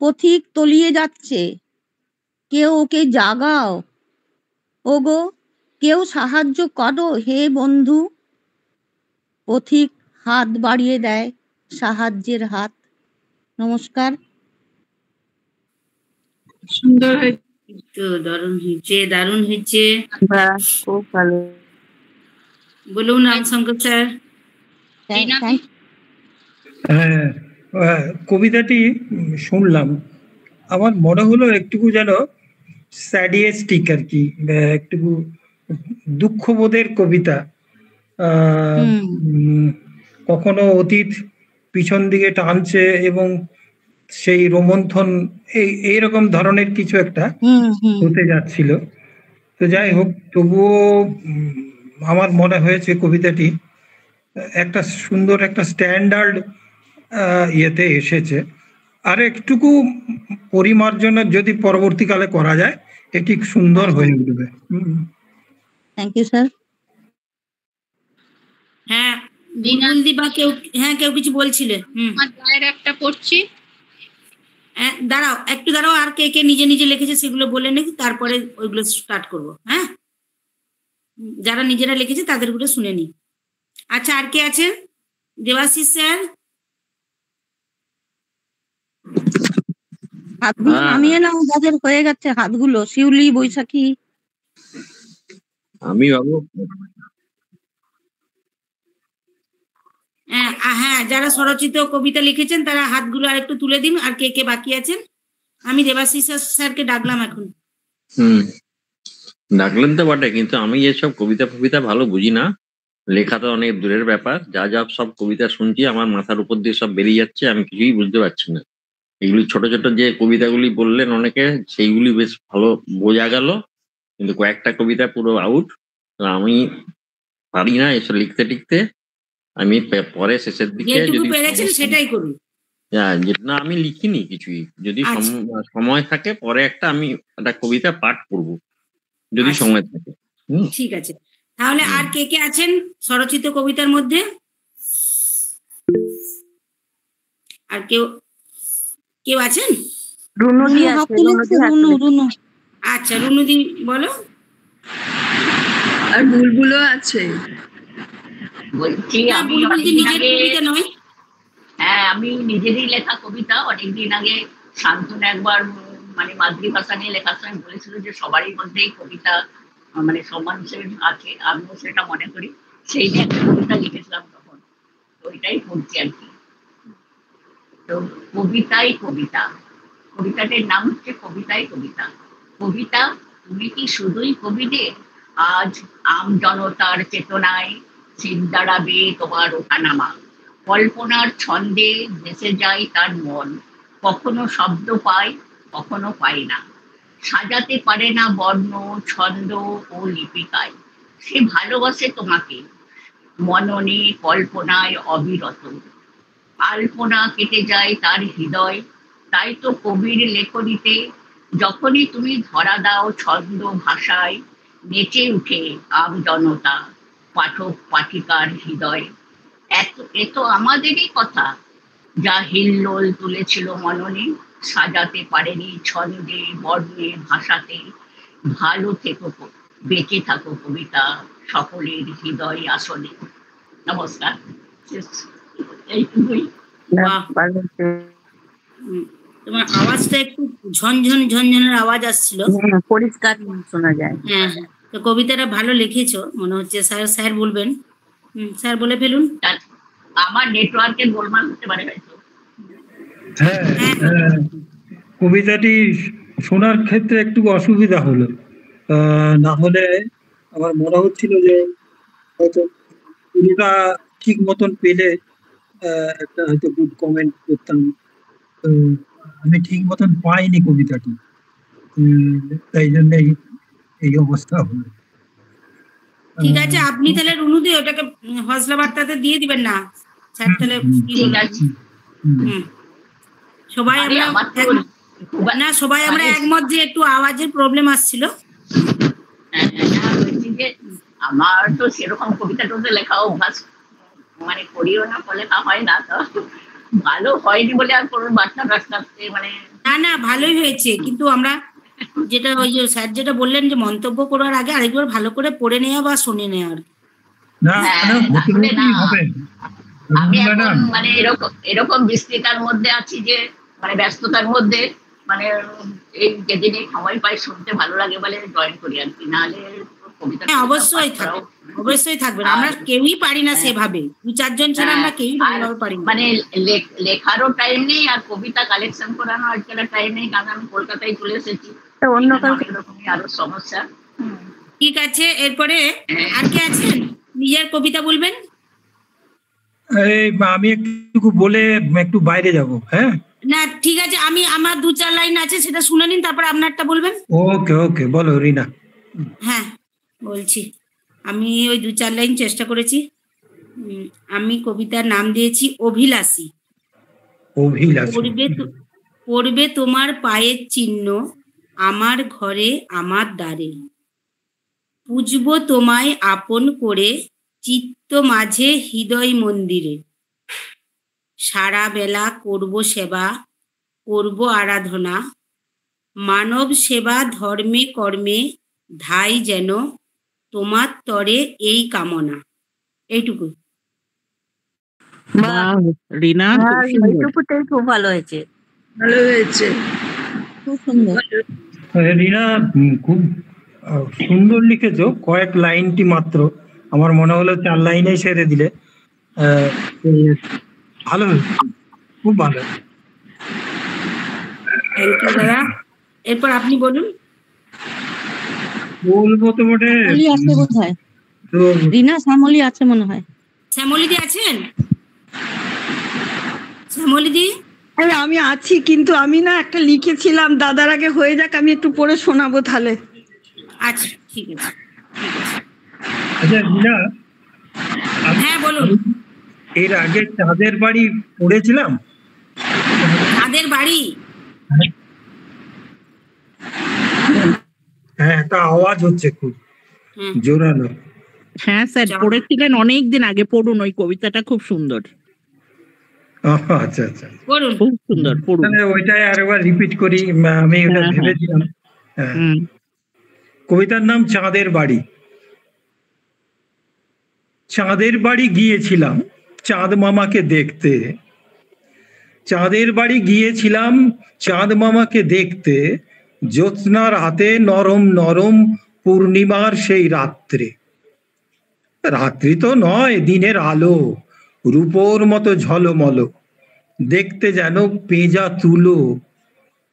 পথিক তলিয়ে যাচ্ছে, কেউ ওকে জাগাও। ওগো, কেউ সাহায্য করো হে বন্ধু। পথিক হাত বাড়িয়ে দেয়, সাহায্যের হাত। নমস্কার। সুন্দর তো দারুণ হয়েছে, দারুণ হয়েছে, খুব ভালো। বলুন রামশঙ্কর স্যার। হ্যাঁ, কবিতাটি শুনলাম, আমার মনে হলো একটুকু যেন স্যাডিয়েস্টিক আর কি, একটুকু দুঃখবোধের কবিতা। কখনো অতীত পিছন দিকে টানছে এবং সেই রোমন্থন এইরকম ধরনের কিছু একটা হতে যাচ্ছিল। তো যাই হোক, তবুও আমার মনে হয়েছে কবিতাটি একটা সুন্দর একটা স্ট্যান্ডার্ড ইয়েতে এসেছে। আর একটুকু পরিমার্জনা যদি পরবর্তীকালে করা যায়, এটি সুন্দর হয়ে উঠবে। Thank you sir. হ্যাঁ, বুলবুলদি বা কেউ, হ্যাঁ কেউ কিছু বলছিলে? একটা পড়ছি। দাঁড়াও একটু দাঁড়াও, আর কে কে নিজে নিজে লিখেছে সেগুলো বলে নাকি, তারপরে ওইগুলো স্টার্ট করবো। হ্যাঁ, যারা নিজেরা লিখেছে তাদেরগুলো শুনে নি। আচ্ছা, আর কে আছে? দেবাশিস স্যার। হাতগুলো নামিয়ে নাও যাদের হয়ে গেছে হাতগুলো। শিউলি, বৈশাখী। আমি বাবু। হ্যাঁ, যারা স্বরচিত কবিতা লিখেছেন তারা হাতগুলো আর একটু তুলে দিন। আর কে কে বাকি আছেন? আমি দেবাশিস স্যারকে ডাকলাম এখন। ডাকলেন তো বটে, কিন্তু আমি এসব কবিতা ভালো বুঝি না। লেখা তো অনেক দূরের ব্যাপার। যা সব কবিতা শুনছি আমার মাথার উপর দিয়ে সব বেরিয়ে যাচ্ছে, আমি কিছুই বুঝতে পারছি না। এগুলি ছোট ছোট যে কবিতাগুলি বললেন অনেকে, সেইগুলি বেশ ভালো বোঝা গেল, কিন্তু কয়েকটা কবিতা পুরো আউট। আমি পারি না এসব লিখতে। আমি পরে শেষের দিকে যদি সেটাই করুন। না, আমি লিখিনি কিছুই। যদি সময় থাকে পরে একটা আমি একটা কবিতা পাঠ করব, যদি সময় থাকে। ঠিক আছে, তাহলে আর কে কে আছেন স্বরচিত কবিতার মধ্যে? আর কেউ আছেন? আচ্ছা, রুনুদি বলো। আর বুলবুলও আছে। বলছি আমি আমি নিজেরই লেখা কবিতা অনেকদিন আগে শান্তনু একবার মানে মাতৃভাষা নিয়ে লেখার সময় বলেছিল যে সবারই মধ্যেই কবিতা মানে সম্মান হিসেবে আছে, আমিও সেটা মনে করি। সেই নিয়ে একটা কবিতা লিখেছিলাম তখন, তো ওইটাই পড়ছি আর কি। তো কবিতাটির নাম হচ্ছে কবিতাই কবিতা। কবিতা, তুমি কি শুধুই কবিদের? আজ আম জনতার চেতনায় সিদ্ধ দাঁড়াবে তোমার ওঠানামা। কল্পনার ছন্দে ভেসে যায় তার মন, কখনো শব্দ পায় কখনো পায় না। সাজাতে পারে না বর্ণ ছন্দ ও লিপিকায়। সে ভালোবাসে তোমাকে মননে কল্পনায় অবিরত। আলপনা কেটে যায় তার হৃদয়, তাই তো কবির লেখনীতে যখনই তুমি ধরা দাও ছন্দ ভাষায়, নেচে উঠে আম জনতা পাঠক পাঠিকার হৃদয়। এ তো আমাদেরই কথা, যা হিল্লোল তুলেছিল মননে, সাজাতে পারেনি ছন্দে বর্ণে ভাষাতে। ভালো থেকো, বেঁচে থাকো কবিতা, সকলের হৃদয় আসলে। নমস্কার। এইটুকুই। তোমার আওয়াজটা একটু ঝনঝনের আওয়াজ আসছিল, পরিষ্কার শোনা যায়। হ্যাঁ, তো কবিতাটা ভালো লিখেছো মনে হচ্ছে। স্যার বলবেন? স্যার বলে ফেলুন। আমার নেটওয়ার্কের গোলমাল হতে পারে হয়তো। কবিতাটি শোনার ক্ষেত্রে একটু অসুবিধা হলো, না হলে আমার মনে হচ্ছিল যে হয়তো পুরোটা ঠিক মতন পেলে একটা হয়তো গুড কমেন্ট করতাম। তো আমি ঠিক মতন পাইনি কবিতাটি, তাই জন্য এই অবস্থা হলো। ঠিক আছে, আপনি তাহলে রুনুদি ওটাকে হজলা বার্তাতে দিয়ে দিবেন না স্যার, তাহলে ঠিক আছে। সবাই আমরা সবাই আমরা একমত যে একটু আওয়াজের প্রবলেম আসছিল। আমার তো সেরকম কবিতা টবিতা লেখা অভ্যাস মানে করিও না, লেখা হয় না, তো ভালো হয়নি বলে আর কোনো বার্তা মানে না ভালোই হয়েছে, কিন্তু আমরা যেটা ওই যে স্যার যেটা বললেন যে মন্তব্য করার আগে আরেকবার ভালো করে পড়ে নেওয়া বা শুনে নেওয়ার। আমি এখন মানে এরকম ব্যস্ততার মধ্যে আছি যে মানে ব্যস্ততার মধ্যে মানে এই যেদিনে সময় পাই শুনতে ভালো লাগে বলে জয়েন করি আর কি, নাহলে কবিতা অবশ্যই থাকবেন। আমরা কেউই পারি না সেভাবে, 2-4 জন ছাড়া আমরা কেউই ভালোভাবে পারি না। মানে লেখারও টাইম নেই আর কবিতা কালেকশন করানো আজকাল টাইম নেই, কারণ আমি কলকাতায় চলে এসেছি, অন্য রকমই আরো সমস্যা। ঠিক আছে, এরপরে আর কে আছেন নিজের কবিতা বলবেন? আমি একটু বলে একটু বাইরে যাব। হ্যাঁ না ঠিক আছে, আমি আমার 2-4 লাইন আছে সেটা শুনে নিন, তারপর আপনারটা বলবেন। ওকে বলো রিনা। হ্যাঁ বলছি, আমি ওই 2-4 লাইন চেষ্টা করেছি। আমি কবিতার নাম দিয়েছি অভিলাষী। পড়বে তোমার পায়ের চিহ্ন আমার ঘরে আমার দ্বারে, পুজব তোমায় আপন করে চিত্ত মাঝে হৃদয় মন্দিরে, সারা বেলা করব সেবা করব আরাধনা, মানব সেবা ধর্মে কর্মে ধাই যেন তোমার তরে এই কামনা। এইটুকু। রিনা এইটুকুটাই খুব ভালো হয়েছে, খুব সুন্দর। রিনা খুব সুন্দর লিখেছো, কয়েক লাইনটি মাত্র, আমার মনে হলো 4 লাইনে সেরে দিলে। ভালো, খুব ভালো। থ্যাংক ইউ দাদা। এরপর আপনি বলুন। বলবো তো বটে, আছে কোথায়? রিনা শ্যামলী আছে মনে হয়। শ্যামলীদি আছেন? শ্যামলীদি? আমি আছি, কিন্তু আমি না একটা লিখেছিলাম, দাদার আগে হয়ে যাক, আমি একটু পড়ে শোনাবো তাহলে। আচ্ছা ঠিক আছে। আচ্ছা রিনা, হ্যাঁ বলুন। এর আগে চাঁদের বাড়ি পড়েছিলাম। চাঁদের বাড়ি? হ্যাঁ, একটা আওয়াজ হচ্ছে খুব জোরালো। হ্যাঁ স্যার পড়েছিলেন অনেকদিন আগে, পড়ুন ওই কবিতাটা, খুব সুন্দর। আচ্ছা পড়ুন, খুব সুন্দর, পড়ুন। ওইটাই আরেকবার রিপিট করি, আমি ওটা ভেবেছিলাম। কবিতার নাম চাঁদের বাড়ি। চাঁদের বাড়ি গিয়েছিলাম চাঁদ মামাকে দেখতে, চাঁদের বাড়ি গিয়েছিলাম চাঁদ মামাকে দেখতে, জ্যোৎস্না রাতে নরম নরম পূর্ণিমার সেই রাত্রে। রাত্রি তো নয়, দিনের আলো, রূপোর মতো ঝলমল, দেখতে যেন পেঁজা তুলো,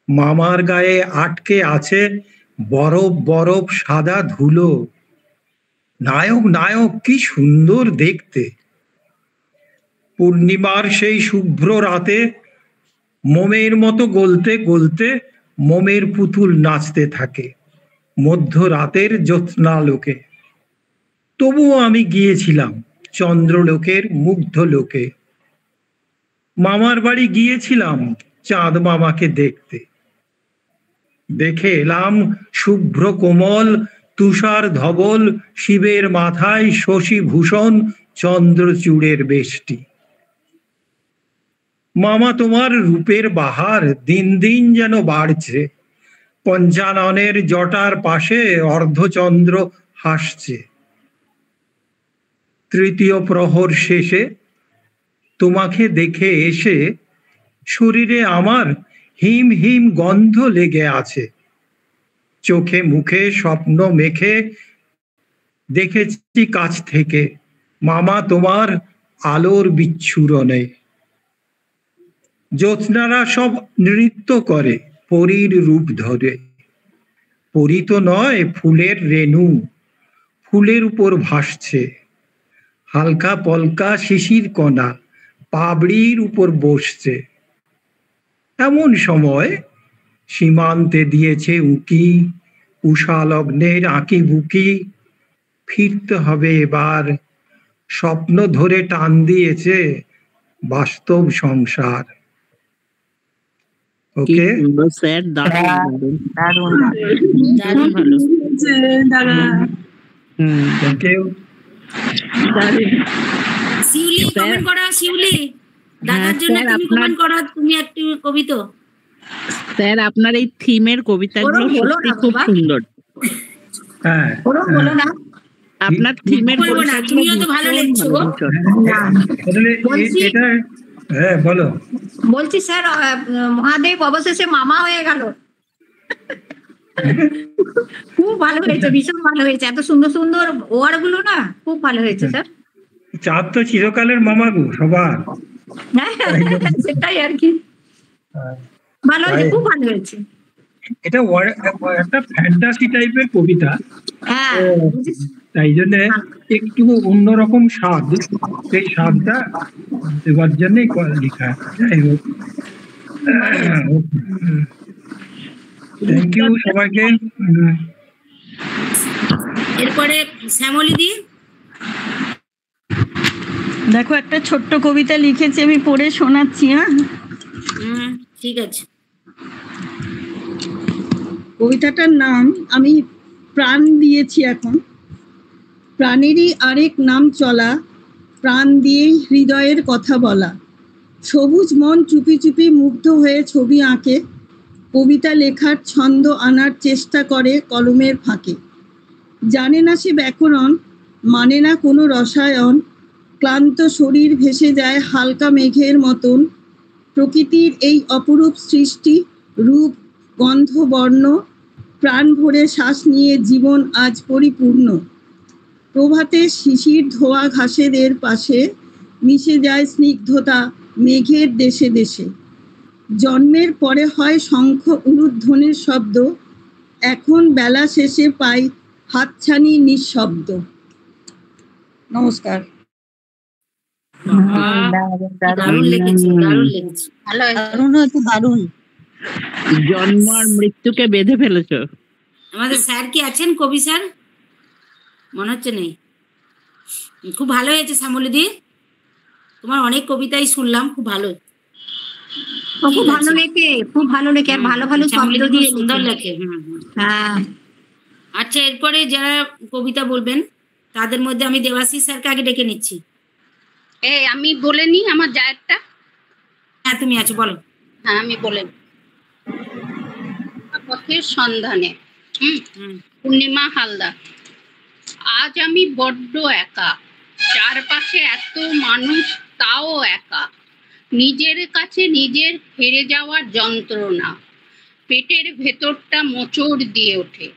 মামার গায়ে আটকে আছে বরফ বরফ সাদা ধুলো। নায়ক নায়ক কি সুন্দর দেখতে। পূর্ণিমার সেই শুভ্র রাতে মোমের মতো গলতে গলতে মোমের পুতুল নাচতে থাকে মধ্যরাতের জ্যোৎস্নালোকে। তবুও আমি গিয়েছিলাম চন্দ্রলোকের মুগ্ধ লোকে। মামার বাড়ি গিয়েছিলাম চাঁদ মামাকে দেখতে, দেখে এলাম শুভ্র কোমল তুষার ধবল শিবের মাথায় শশী ভূষণ চন্দ্রচূড়ের বেষ্টি। মামা তোমার রূপের বাহার দিন দিন যেন বাড়ছে, পঞ্চাননের জটার পাশে অর্ধচন্দ্র হাসছে। তৃতীয় প্রহর শেষে তোমাকে দেখে এসে শরীরে আমার হিম হিম গন্ধ লেগে আছে। চোখে মুখে স্বপ্ন মেখে দেখেছি কাছ থেকে মামা তোমার আলোর বিচ্ছুরণে। জ্যোৎস্নারা সব নৃত্য করে পরীর রূপ ধরে, পরি তো নয় ফুলের রেণু, ফুলের উপর ভাসছে, হালকা পলকা শিশির কণা পাবড়ির উপর বসছে। এমন সময় সীমান্তে দিয়েছে উঁকি, উষা লগ্নের আঁকি বুকি, ফিরতে হবে এবার, স্বপ্ন ধরে টান দিয়েছে বাস্তব সংসার। ওকে স্যার, দারুণ দারুণ দারুণ ভালো। Thank you. শিউলি কমেন্ট করা, শিউলি দাদার জন্য স্যার, তুমি কমেন্ট করা, তুমি একটু কবিতা। স্যার, আপনার এই থিমের কবিতাগুলো সত্যি খুব সুন্দর। হ্যাঁ, বলো না, আপনার থিমের বলবো না, তুমিও তো ভালো লিখছো গো। এটা হ্যাঁ বলো। বলছি স্যার, মহাদেব অবশেষে মামা হয়ে গেল। খুব ভালো হয়েছে, ভীষণ ভালো হয়েছে, এত সুন্দর সুন্দর ওয়ার্ড গুলো না, খুব ভালো হয়েছে স্যার। চাঁদ তো চিরকালের মামা গো সবার। হ্যাঁ, সেটাই আর কি, ভালো হয়েছে, খুব ভালো হয়েছে। এটা একটা ফ্যান্টাসি টাইপের কবিতা, হ্যাঁ তাই জন্য একটু অন্যরকম স্বাদ, সেই স্বাদটা দেওয়ার জন্যই লেখা। যাই হোক, থ্যাংক ইউ সবাইকে। এরপরে শ্যামলী দি। দেখো, একটা ছোট্ট কবিতা লিখেছি, আমি পড়ে শোনাচ্ছি। হ্যাঁ, ঠিক আছে। কবিতাটার নাম আমি প্রাণ দিয়েছি এখন। প্রাণেরই আরেক নাম চলা, প্রাণ দিয়ে হৃদয়ের কথা বলা। সবুজ মন চুপি চুপি মুগ্ধ হয়ে ছবি আঁকে, কবিতা লেখার ছন্দ আনার চেষ্টা করে কলমের ফাঁকে। জানে না সে ব্যাকরণ, মানে না কোনো রসায়ন, ক্লান্ত শরীর ভেসে যায় হালকা মেঘের মতন। প্রকৃতির এই অপরূপ সৃষ্টি, রূপ গন্ধ বর্ণ, প্রাণ ভরে শ্বাস নিয়ে জীবন আজ পরিপূর্ণ। প্রভাতে শিশির ধোয়া ঘাসেদের পাশে মিশে যায় স্নিগ্ধতা মেঘের দেশে দেশে। জন্মের পরে হয় শঙ্খ উলুধ্বনির শব্দ, এখন বেলা শেষে পাই হাতছানি নিঃশব্দ। নমস্কার। দারুণ লিখেছি, দারুণ লিখেছি। দারুণ হয়েছে, দারুণ। জন্ম আর মৃত্যুকে বেঁধে ফেলেছো। আমাদের স্যার কি আছেন, কবি স্যার? মনে হচ্ছে নেই। খুব ভালো হয়েছে শ্যামলী দি, তোমার অনেক কবিতাই শুনলাম, খুব ভালো। খুব ভালো লেখে, খুব ভালো লেখে, আর ভালো ভালো শব্দ দিয়ে সুন্দর লেখে। হ্যাঁ। আচ্ছা, এরপরে যারা কবিতা বলবেন তাদের মধ্যে আমি দেবাশিস স্যারকে আগে ডেকে নিচ্ছি। এই আমি বলে নি আমার জায়গাটা। হ্যাঁ, তুমি আছো, বলো। হ্যাঁ, আমি বলে পথের সন্ধানে। পূর্ণিমা হালদার। আজ আমি বড্ড একা, চারপাশে এত মানুষ তাও একা। নিজের কাছে নিজের হেরে যাওয়ার যন্ত্রণা, পেটের ভেতরটা মোচড় দিয়ে ওঠে।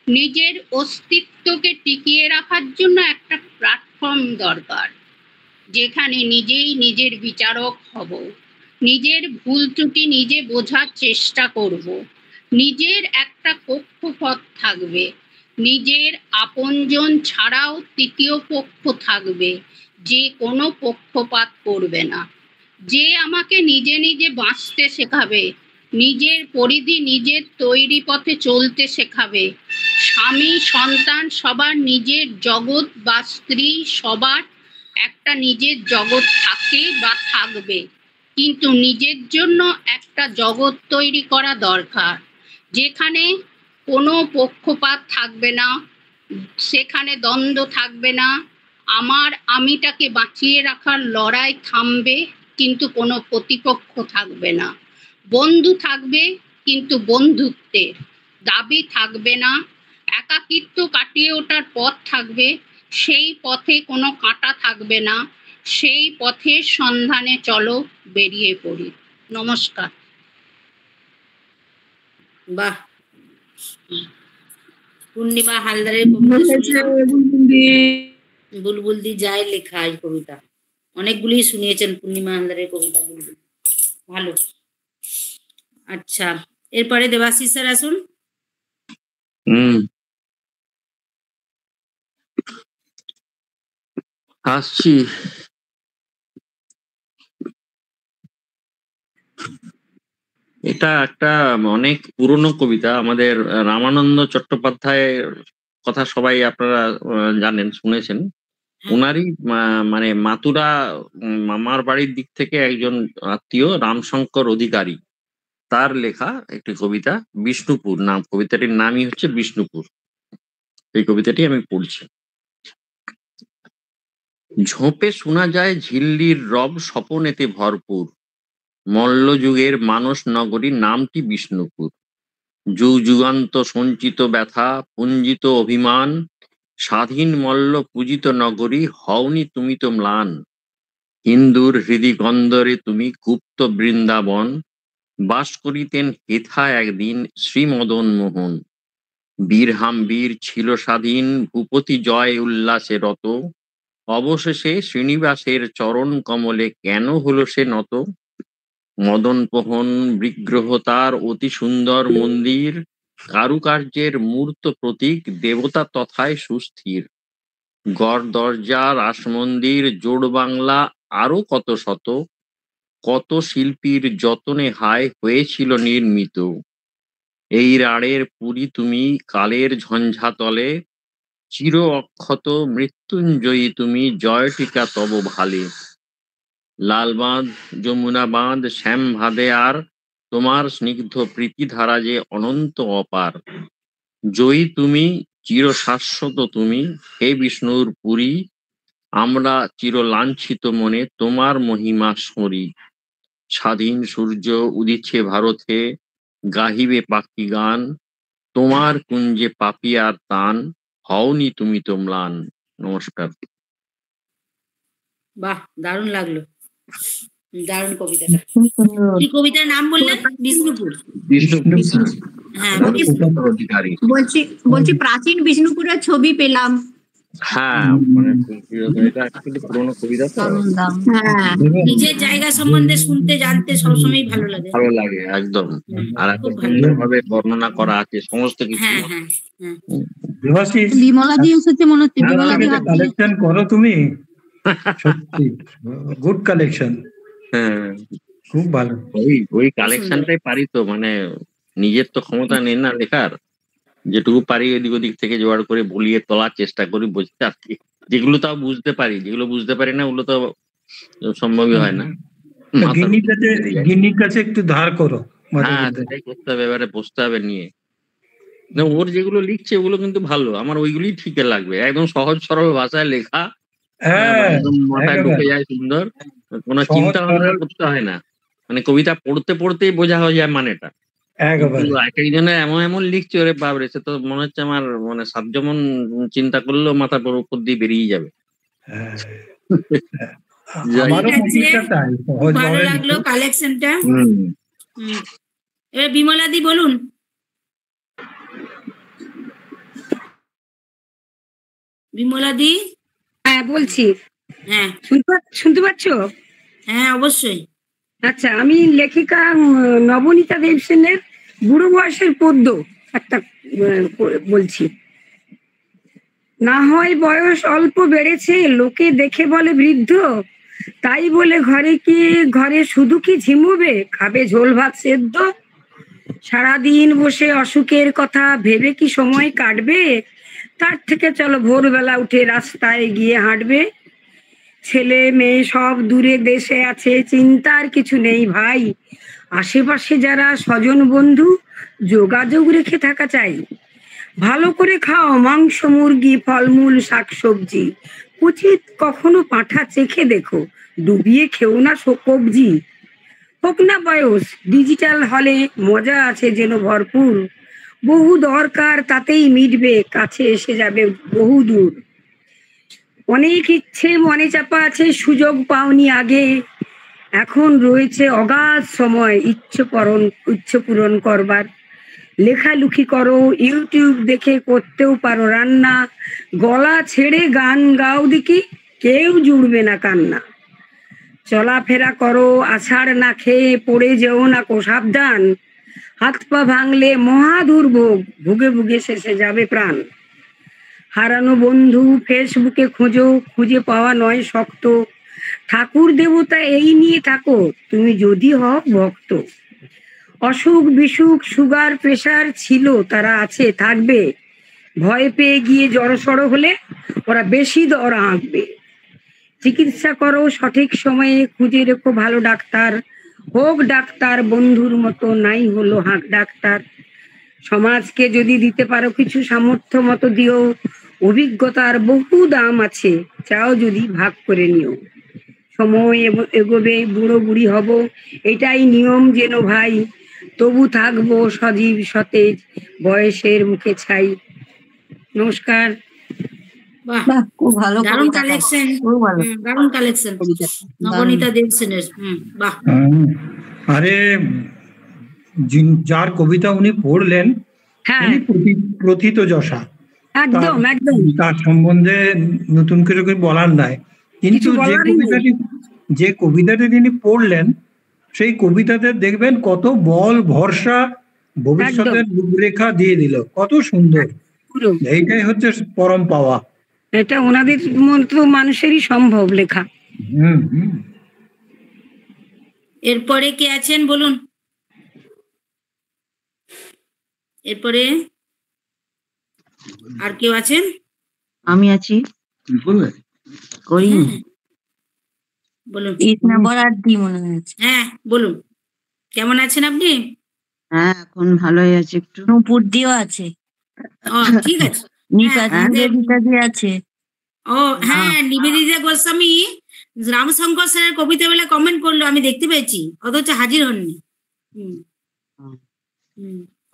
নিজের অস্তিত্বকে টিকিয়ে রাখার জন্য একটা প্ল্যাটফর্ম দরকার, যেখানে নিজেই নিজের বিচারক হব, নিজের ভুল ত্রুটি নিজে বোঝার চেষ্টা করব, নিজের একটা কক্ষপথ থাকবে, নিজের আপনজন ছাড়াও তৃতীয় পক্ষ থাকবে, যে কোনো পক্ষপাত করবে না, যে আমাকে নিজে নিজে বাঁচতে শেখাবে, নিজের পরিধি নিজের তৈরি পথে চলতে শেখাবে। স্বামী সন্তান সবার নিজের জগৎ, বা স্ত্রী সবার একটা নিজের জগৎ থাকে বা থাকবে, কিন্তু নিজের জন্য একটা জগৎ তৈরি করা দরকার, যেখানে কোনো পক্ষপাত থাকবে না, সেখানে দ্বন্দ্ব থাকবে না। আমার আমিটাকে বাঁচিয়ে রাখার লড়াই থামবে, কিন্তু কোনো প্রতিপক্ষ থাকবে না। বন্ধু থাকবে, কিন্তু বন্ধুত্বের দাবি থাকবে না। একাকিত্ব কাটিয়ে ওঠার পথ থাকবে, সেই পথে কোনো কাঁটা থাকবে না। সেই পথের সন্ধানে চলো, বেরিয়ে পড়ি। নমস্কার। বাহ, পূর্ণিমা হালদারের কবিতা শুনলাম। বুলবুল দি যায় লেখা এই কবিতা, অনেকগুলি শুনিয়েছেন পূর্ণিমা হালদারের কবিতা বুলবুল, ভালো। আচ্ছা, এরপরে দেবাশিস স্যার আসুন। আসছি। এটা একটা অনেক পুরনো কবিতা। আমাদের রামানন্দ চট্টোপাধ্যায়ের কথা সবাই আপনারা জানেন, শুনেছেন। ওনারই মানে মাতুরা মামার বাড়ির দিক থেকে একজন আত্মীয় রামশঙ্কর অধিকারী, তার লেখা একটি কবিতা, বিষ্ণুপুর নাম। কবিতাটির নামই হচ্ছে বিষ্ণুপুর। এই কবিতাটি আমি পড়ছি। ঝোপে শোনা যায় ঝিল্লির রব, স্বপনেতে ভরপুর। মল্লযুগের মানস নগরী, নামটি বিষ্ণুপুর। যুগ যুগান্ত সঞ্চিত ব্যথা, পুঞ্জিত অভিমান, স্বাধীন মল্ল পূজিত নগরী, হওনি তুমি তো ম্লান। হিন্দুর হৃদি গন্ধরে তুমি গুপ্ত বৃন্দাবন, বাস করিতেন হেথা একদিন শ্রীমদন মোহন। বীরহাম্বীর ছিল স্বাধীন, ভূপতি জয় উল্লাসে রত, অবশেষে শ্রীনিবাসের চরণ কমলে কেন হলো সে নত। মদন পোহন বিগ্রহ তার অতি সুন্দর মন্দির, কারুকার্যের মূর্ত প্রতীক, দেবতা তথায় সুস্থির। গড় দরজা, রাস মন্দির, জোড় বাংলা, আরো কত শত, কত শিল্পীর যতনে হায় হয়েছিল নির্মিত। এই রাড়ের পুরী তুমি কালের ঝঞ্ঝাতলে, চির অক্ষত মৃত্যুঞ্জয়ী তুমি, জয় টিকা তব ভালে। লালবাঁধ, যমুনা বাঁধ, শ্যাম ভাদে আর, তোমার স্নিগ্ধ প্রীতিধারা যে অনন্ত অপার। জয়ী তুমি, চির শাশ্বত তুমি, হে বিষ্ণুর পুরী, আমরা চির লাঞ্ছিত মনে তোমার মহিমা স্মরি। স্বাধীন সূর্য উদিছে ভারতে, গাহিবে পাখি গান, তোমার কুঞ্জে পাপিয়ার তান, হওনি তুমি তো ম্লান। নমস্কার। বাহ, দারুণ লাগলো, দারুণ কবিতাটা। কি কবিতার নাম বললেন? বিষ্ণুপুর। হ্যাঁ, বলছি প্রাচীন বিষ্ণুপুরের ছবি পেলাম। হ্যাঁ, মানে এটা অ্যাকচুয়ালি পুরনো কবিতা তো। নিজের জায়গা সম্বন্ধে শুনতে জানতে সবসময় ভালো লাগে। ভালো লাগে একদম। আর এত সুন্দরভাবে বর্ণনা করা আছে সমস্ত কিছু। হ্যাঁ হ্যাঁ হ্যাঁ। দেবাশিস, বিমলাদি এসেছে মনে হচ্ছে। বিমলাদি কালেকশন করো তুমি, সত্যি গুড কালেকশন। হ্যাঁ, খুব ভালো। ওই কালেকশনটাই পারি তো, মানে নিজের তো ক্ষমতা নেই না লেখার, যেটুকু পারি এদিক ওদিক থেকে জোগাড় করে বলিয়ে তোলার চেষ্টা করি, বুঝতে আর কি। যেগুলো তাও বুঝতে পারি, যেগুলো বুঝতে পারি না ওগুলো তো সম্ভবই হয় না। গিন্নির কাছে একটু ধার করো। হ্যাঁ, সেটাই করতে হবে, এবারে বসতে হবে নিয়ে। না, ওর যেগুলো লিখছে ওগুলো কিন্তু ভালো, আমার ওইগুলোই ঠিক লাগবে। একদম সহজ সরল ভাষায় লেখা, একদম মাথায় ঢুকে যায় সুন্দর, কোনো চিন্তা ভাবনা করতে হয় না। মানে কবিতা পড়তে পড়তেই বোঝা হয়ে যায় মানেটা। একজনের এমন এমন লিখছে, ওরে বাবরে, সে তো মনে হচ্ছে আমার মানে সাতজমন চিন্তা করলেও মাথা উপর দিয়ে বেরিয়ে যাবে। ভালো লাগলো কালেকশনটা। এবার বিমলাদি বলুন। বিমলাদি। হ্যাঁ বলছি। হ্যাঁ, শুনতে পাচ্ছ? হ্যাঁ অবশ্যই। আচ্ছা, আমি লেখিকা নবনীতা দেবসেনের বুড়ো বয়সের পদ্য একটা বলছি। না হয় বয়স অল্প বেড়েছে, লোকে দেখে বলে বৃদ্ধ, তাই বলে ঘরে শুধু কি ঝিমুবে, খাবে ঝোল ভাত সেদ্ধ। সারাদিন বসে অসুখের কথা ভেবে কি সময় কাটবে, তার থেকে চলো ভোরবেলা উঠে রাস্তায় গিয়ে হাঁটবে। ছেলে মেয়ে সব দূরে দেশে আছে, চিন্তার কিছু নেই ভাই, আশেপাশে যারা স্বজন বন্ধু যোগাযোগ রেখে থাকা চাই। ভালো করে খাও মাংস, মুরগি, ফলমূল, শাকসবজি, উচিত কখনো পাঁঠা চেখে দেখো, ডুবিয়ে খেও না কবজি। হোক না বয়স, ডিজিটাল হলে মজা আছে যেন ভরপুর, বহু দরকার তাতেই মিটবে, কাছে এসে যাবে বহু দূর। অনেক ইচ্ছে মনে চাপা আছে, সুযোগ পাওনি আগে, এখন রয়েছে অগাধ সময় ইচ্ছে পূরণ করবার। লেখালেখি করো, ইউটিউব দেখে করতেও পারো রান্না, গলা ছেড়ে গান গাও দেখি, কেউ জুড়বে না কান্না। চলাফেরা করো, আছাড় না খেয়ে পড়ে যেও না কো সাবধান, হাত পা ভাঙলে মহা দুর্ভোগ, ভুগে ভুগে শেষে যাবে প্রাণ। হারানো বন্ধু ফেসবুকে খোঁজো, খুঁজে পাওয়া নয় শক্ত। ঠাকুর দেবতা এই নিয়ে থাকো, তুমি যদি হও ভক্ত। অসুখ বিসুখ সুগার প্রেসার ছিল, তারা আছে থাকবে। ভয় পেয়ে গিয়ে জড়সড় হলে ওরা বেশি দর আঁকবে। চিকিৎসা করো সঠিক সময়ে, খুঁজে রেখো ভালো ডাক্তার। হোক ডাক্তার বন্ধুর মতো, নাই হলো হাঁক ডাক্তার। সমাজকে যদি দিতে পারো কিছু, সামর্থ্য মতো দিও। অভিজ্ঞতার বহু দাম আছে, চাও যদি ভাগ করে নিও। সময় এগোবে, বুড়ো বুড়ি হব, এটাই নিয়ম যেন ভাই। তবু থাকবো সজীব সতেজ, বয়সের মুখে ছাই। নমস্কার। বাহ, বাহ, খুব ভালো দারুণ কবিতাটা, কালেকশন, খুব ভালো দারুণ কালেকশন কবিতা, নবনীতা দেবসেনের। বাহ। আরে যার কবিতা উনি পড়লেন, হ্যাঁ উনি প্রথিত যশা। একদম একদম তার সম্বন্ধে নতুন করে কিছু বলার নাই, কিন্তু যে কবিতাটি তিনি পড়লেন, সেই কবিতাতে দেখবেন কত বল ভরসা, ভবিষ্যতের রূপরেখা দিয়ে দিল, কত সুন্দর। এইটাই হচ্ছে পরম পাওয়া। এটা ওনাদের মতো মানুষেরই সম্ভব লেখা। এরপরে কে আছেন বলুন? এরপরে আর কেউ আছেন? আমি আছি। করিনি, বলুন। 30 নম্বর আর দি মনে হচ্ছে। হ্যাঁ বলুন, কেমন আছেন আপনি? হ্যাঁ, এখন ভালোই আছে, একটু নূপুর দিও আছে। ও ঠিক আছে। নিবেদিতা দি আছে। ও হ্যাঁ, নিবেদিতা গোস্বামী রামশঙ্কর স্যারের কবিতা বেলা কমেন্ট করলো, আমি দেখতে পেয়েছি, অথচ হাজির হননি।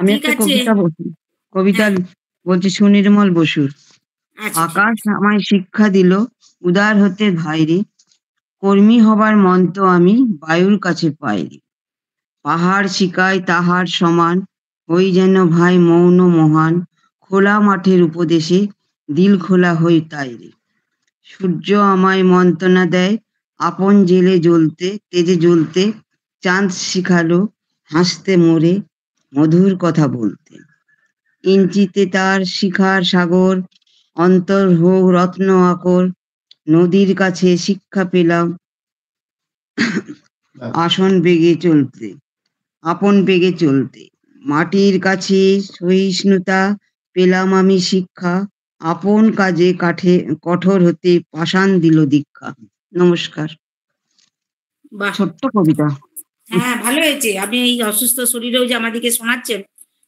আমি একটা কবিতা বলছি, সুনির্মল বসুর। আকাশ আমায় শিক্ষা দিল উদার হতে ভাইরে, কর্মী হবার মন্ত্র আমি বায়ুর কাছে পাইনি। পাহাড় শিকায় তাহার সমান, হই যেন ভাই মৌন মহান, খোলা মাঠের উপদেশে দিল খোলা হই তাইরে। সূর্য আমায় মন্ত্রণা দেয় আপন জেলে জ্বলতে, তেজে জ্বলতে, চাঁদ শিখালো হাসতে মোরে মধুর কথা বলতে। ইঞ্চিতে তার শিখার সাগর, অন্তর হোক রত্ন আকর, নদীর কাছে শিক্ষা পেলাম আসন বেগে চলতে, আপন বেগে চলতে। মাটির কাছে সহিষ্ণুতা পেলাম আমি শিক্ষা, আপন কাজে কঠোর হতে পাষাণ দিল দীক্ষা। নমস্কার। ছোট্ট কবিতা। হ্যাঁ ভালো হয়েছে, আপনি এই অসুস্থ শরীরেও যে আমাদেরকে শোনাচ্ছেন,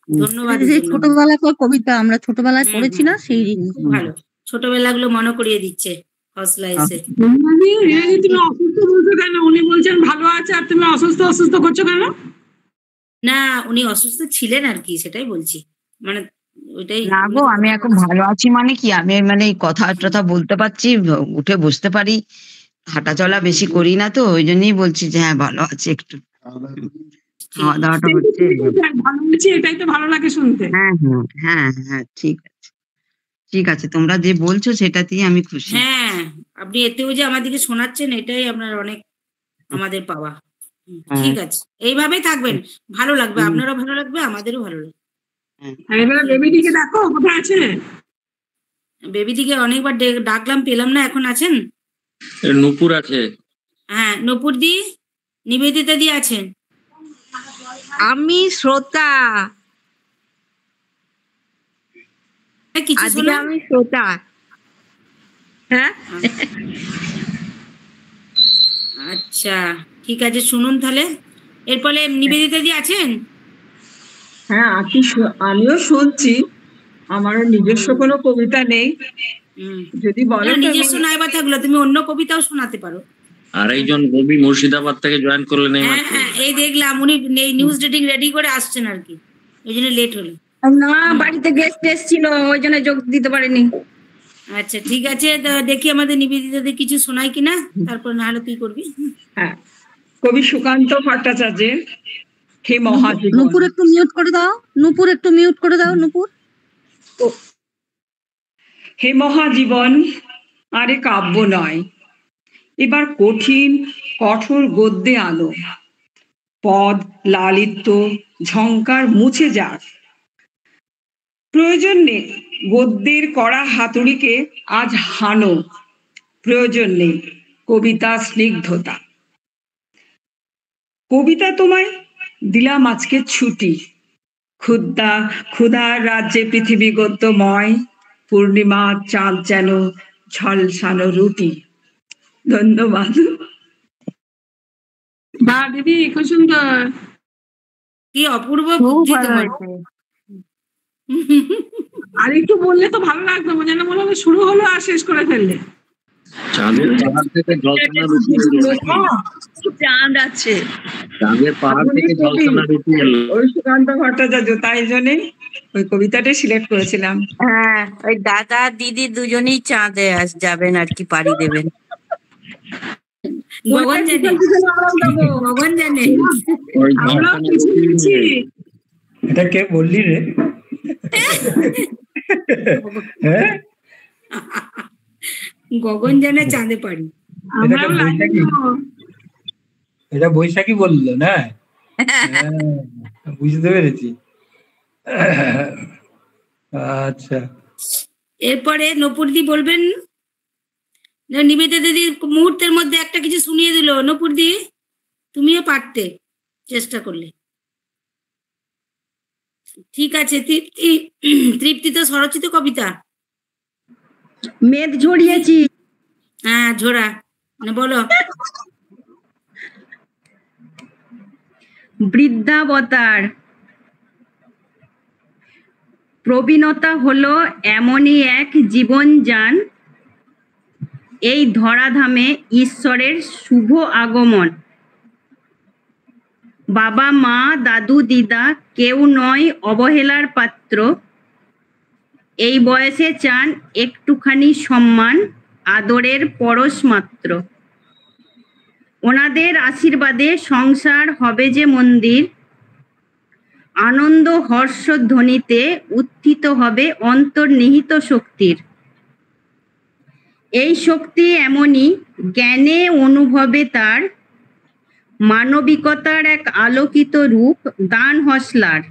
ধন্যবাদ। ছোটবেলাকার কবিতা আমরা ছোটবেলায় পড়েছি না, সেই খুব ভালো, ছোটবেলাগুলো মনে করিয়ে দিচ্ছে হসলা এসে। তুমি অসুস্থ বলছো কেন? উনি বলছেন ভালো আছে আর তুমি অসুস্থ অসুস্থ করছো কেন? না, উনি অসুস্থ ছিলেন আর কি, সেটাই বলছি, মানে ওইটাই। না গো, আমি এখন ভালো আছি, মানে কি আমি মানে কথা টথা বলতে পারছি, উঠে বসতে পারি, হাঁটা চলা বেশি করি না, তো ওই জন্যই বলছি যে হ্যাঁ ভালো আছে, একটু খাওয়া দাওয়াটা হচ্ছে। ভালো আছি, এটাই তো ভালো লাগে শুনতে। হ্যাঁ হ্যাঁ হ্যাঁ, ঠিক আছে ঠিক আছে, তোমরা যে বলছো সেটাতেই আমি খুশি। হ্যাঁ, আপনি এতেও যে আমাদেরকে শোনাচ্ছেন, এটাই আপনার অনেক আমাদের পাওয়া। ঠিক আছে, এইভাবেই থাকবেন, ভালো লাগবে, আপনারও ভালো লাগবে, আমাদেরও ভালো লাগবে। এবার বেবিদিকে দেখো কোথায় আছে। বেবিদিকে অনেকবার ডাকলাম, পেলাম না, এখন আছেন? নূপুর আছে। হ্যাঁ, নূপুর দি, নিবেদিতা দি আছেন। আমি শ্রোতা, কিছু আমি শ্রোতা। হ্যাঁ আচ্ছা ঠিক আছে, শুনুন তাহলে। এরপরে নিবেদিতা দি আছেন? হ্যাঁ আমিও শুনছি, আমারও নিজস্ব কোনো কবিতা নেই, যদি বলো। নিজস্ব নাইবা থাকলো তুমি অন্য কবিতাও শোনাতে পারো। আরেকজন কবি মুর্শিদাবাদ থেকে জয়েন করলেন। হ্যাঁ এই দেখলাম উনি নিউজ রিডিং রেডি করে আসছেন আর কি, ওই জন্য লেট হলো। না, বাড়িতে গেস্ট এসেছিল, ওই জন্য যোগ দিতে পারিনি। আচ্ছা ঠিক আছে, দেখি আমাদের নিবেদিতাদের কিছু শোনাই কিনা, তারপর না হলে তুই করবি। হ্যাঁ, কবি সুকান্ত ভট্টাচার্যের হে মহাজীবন। নূপুর একটু মিউট করে দাও, নূপুর একটু মিউট করে দাও, নূপুর। হে মহাজীবন আরে কাব্য নয়, এবার কঠিন কঠোর গদ্যে আলো। পদ লালিত্য ঝংকার মুছে যাক। প্রয়োজন নেই গদ্যের কড়া হাতুড়িকে আজ হানো, প্রয়োজন নেই কবিতা স্নিগ্ধতা। কবিতা তোমায় দিলাম আজকে ছুটি, ক্ষুধার রাজ্যে পৃথিবী গদ্যময়, পূর্ণিমা চাঁদ যেন ঝলসানো রুটি। ধন্যবাদ। বা দিদি খুব সুন্দর, কি অপূর্ব বুদ্ধি তোমার। আর একটু বললে তো ভালো লাগতো, যেন মনে হলো শুরু হলো আর শেষ করে ফেললে। চাঁদের পাহাড় থেকে ঝলসানো রুটি এলো। চাঁদ আছে, চাঁদের পাহাড় থেকে ঝলসানো রুটি এলো। ওই সুকান্ত ভট্টাচার্য, তাই জন্যে ওই কবিতাটা সিলেক্ট করেছিলাম। হ্যাঁ, ওই দাদা দিদি দুজনেই চাঁদে যাবেন আর কি, পাড়ি দেবেন। ভগবান জানে, ভগবান জানে। এটা কে বললি রে? হ্যাঁ, গগন জানে চাঁদে পারি। এটা বৈশাখী বললো না? বুঝতে পেরেছি। আচ্ছা, এরপরে নপুরদি বলবেন। নিবেদিতা দিদি মুহূর্তের মধ্যে একটা কিছু শুনিয়ে দিল। নপুরদি, তুমিও পারতে চেষ্টা করলে। ঠিক আছে, তৃপ্তি তো স্বরচিত কবিতা। মেঘ ঝরিয়েছি। হ্যাঁ, ঝোড়া বলো। বৃদ্ধাবতার। প্রবীণতা হলো এমনই এক জীবনযান, এই ধরাধামে ঈশ্বরের শুভ আগমন। বাবা মা দাদু দিদা কেউ নয় অবহেলার পাত্র, এই বয়সে চান একটুখানি সম্মান, আদরের পরশ মাত্র। ওনাদের আশীর্বাদে সংসার হবে যে মন্দির, আনন্দ হর্ষ ধ্বনিতে উত্থিত হবে অন্তর্নিহিত শক্তির। এই শক্তি এমনই জ্ঞানে অনুভবে তার, মানবিকতার এক আলোকিত রূপ দান হসলার।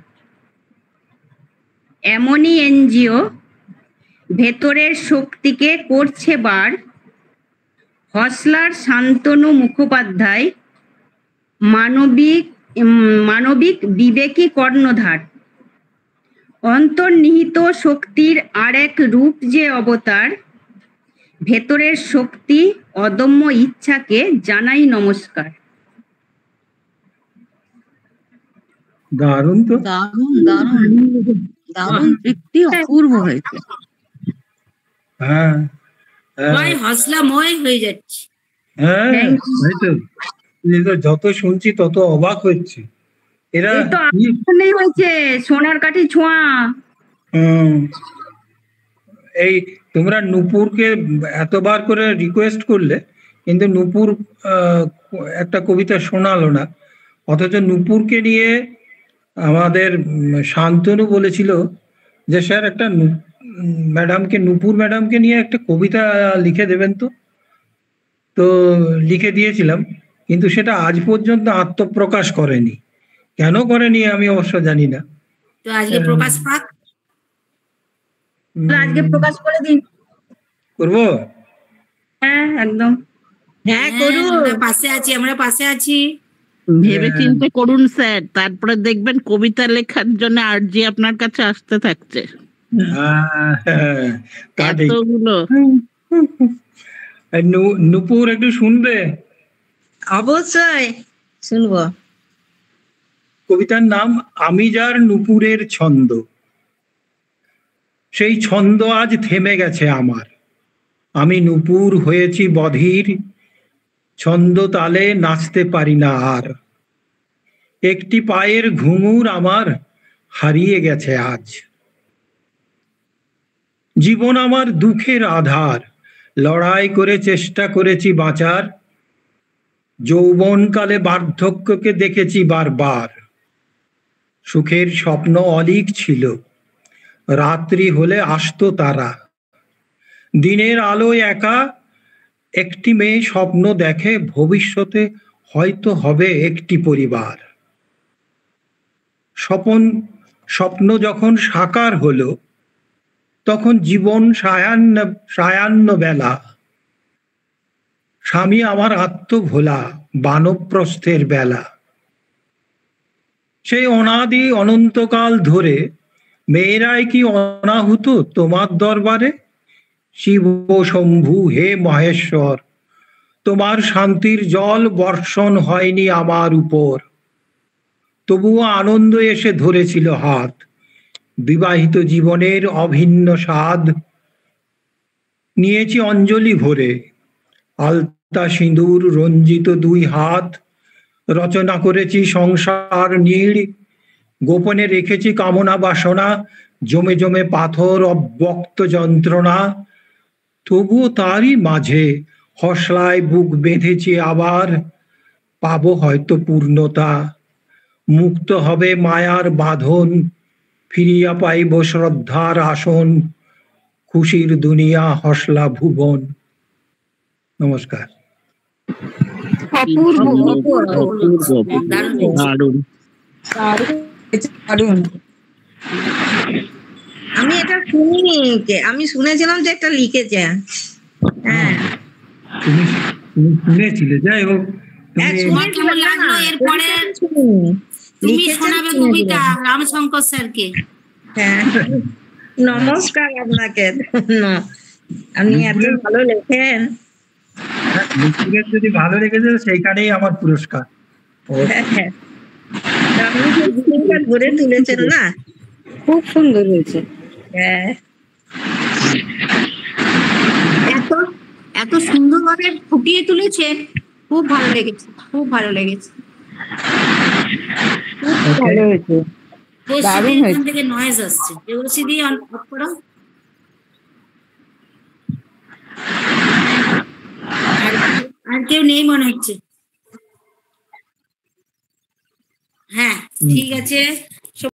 এমনই এনজিও ভেতরের শক্তিকে করছে বার, হসলার শান্তনু মুখোপাধ্যায় মানবিক বিবেকী কর্ণধার। অন্তর্নিহিত শক্তির আরেক রূপ যে অবতার, ভেতরের শক্তি অদম্য ইচ্ছাকে জানাই নমস্কার। দারুণ তো, দারুণ দারুণ দারুণ, তৃপ্তি অপূর্ব হয়েছে। হ্যাঁ, হসলাময় হয়ে যাচ্ছে। হ্যাঁ, যত শুনছি তত অবাক হচ্ছে। এরা হয়েছে সোনার কাঠি ছোঁয়া। এই তোমরা নূপুরকে এতবার করে রিকোয়েস্ট করলে, কিন্তু নূপুর একটা কবিতা শোনালো না। অথচ নূপুরকে নিয়ে আমাদের শান্তনু বলেছিল যে স্যার একটা ম্যাডামকে, নূপুর ম্যাডামকে নিয়ে একটা কবিতা লিখে দেবেন তো। তো লিখে দিয়েছিলাম, কিন্তু সেটা আজ পর্যন্ত আত্মপ্রকাশ করেনি। কেন করেনি আমি অবশ্য জানি না। তো আজকে প্রকাশ পাক, আজকে প্রকাশ করে দিন। করবো? হ্যাঁ, একদম। হ্যাঁ, করুন। পাশে আছি, আমরা পাশে আছি। ভেবে চিন্তে করুন স্যার, তারপরে দেখবেন কবিতা লেখার জন্য আরজি আপনার কাছে আসতে থাকছে। এতগুলো। নূপুর একটু শুনবে? অবশ্যই শুনবো। কবিতার নাম আমি যার নূপুরের ছন্দ। সেই ছন্দ আজ থেমে গেছে আমার, আমি নূপুর হয়েছি বধির, ছন্দ তালে নাচতে পারি না আর। একটি পায়ের ঘুঙুর আমার হারিয়ে গেছে আজ। জীবন আমার দুঃখের আধার, লড়াই করে চেষ্টা করেছি বাঁচার। যৌবনকালে বার্ধক্যকে দেখেছি বারবার, সুখের স্বপ্ন অলিক ছিল, রাত্রি হলে আসতো তারা। দিনের আলোয় একা একটি মেয়ে স্বপ্ন দেখে, ভবিষ্যতে হয়তো হবে একটি পরিবার। স্বপ্ন যখন সাকার হলো, তখন জীবন সায়ান্ন বেলা, স্বামী আমার আত্মভোলা বানপ্রস্থের বেলা। সেই অনাদি অনন্তকাল ধরে মেয়েরাই কি অনাহুত তোমার দরবারে? শিব শম্ভু হে মহেশ্বর, তোমার শান্তির জল বর্ষণ হয়নি আমার উপর। তবুও আনন্দ এসে ধরেছিল হাত, বিবাহিত জীবনের অভিন্ন স্বাদ নিয়েছি অঞ্জলি ভরে। আলতা সিঁদুর রঞ্জিত দুই হাত, রচনা করেছি সংসার নীড়। গোপনে রেখেছি কামনা বাসনা, জমে জমে পাথর অব্যক্ত যন্ত্রণা। তবুও তারই মাঝে হসলায় বুক বেঁধেছি আবার, পাবো হয়তো পূর্ণতা। মুক্ত হবে মায়ার বাঁধন, ফিরিয়া পাইব শ্রদ্ধার আসন। খুশির দুনিয়া হসলা ভুবন। নমস্কার। অপূর্ব দারুণ। দারুণ। আমি এটা শুনিনি, আমি শুনেছিলাম যে একটা লিখেছে। হ্যাঁ, তুমি শুনেছিলে? যাই হোক, তোমার কেমন লাগলো? এরপরে তুমি শোনাবে কবিতা রামশঙ্কর স্যারকে। হ্যাঁ, নমস্কার আপনাকে। আপনি এত ভালো লেখেন। যদি ভালো লেগেছে সেইখানেই আমার পুরস্কার। হ্যাঁ, আপনি ধরে তুলেছেন না, খুব সুন্দর হয়েছে। হ্যাঁ, এত সুন্দরভাবে ফুটিয়ে তুলেছে, খুব ভালো লেগেছে, খুব ভালো লেগেছে। ভালো হয়েছে, দারুণ হয়েছে। এখান থেকে নয়েজ আসছে, দেবশ্রী দিয়ে অফ করো। আর কেউ নেই মনে হচ্ছে। হ্যাঁ, ঠিক আছে।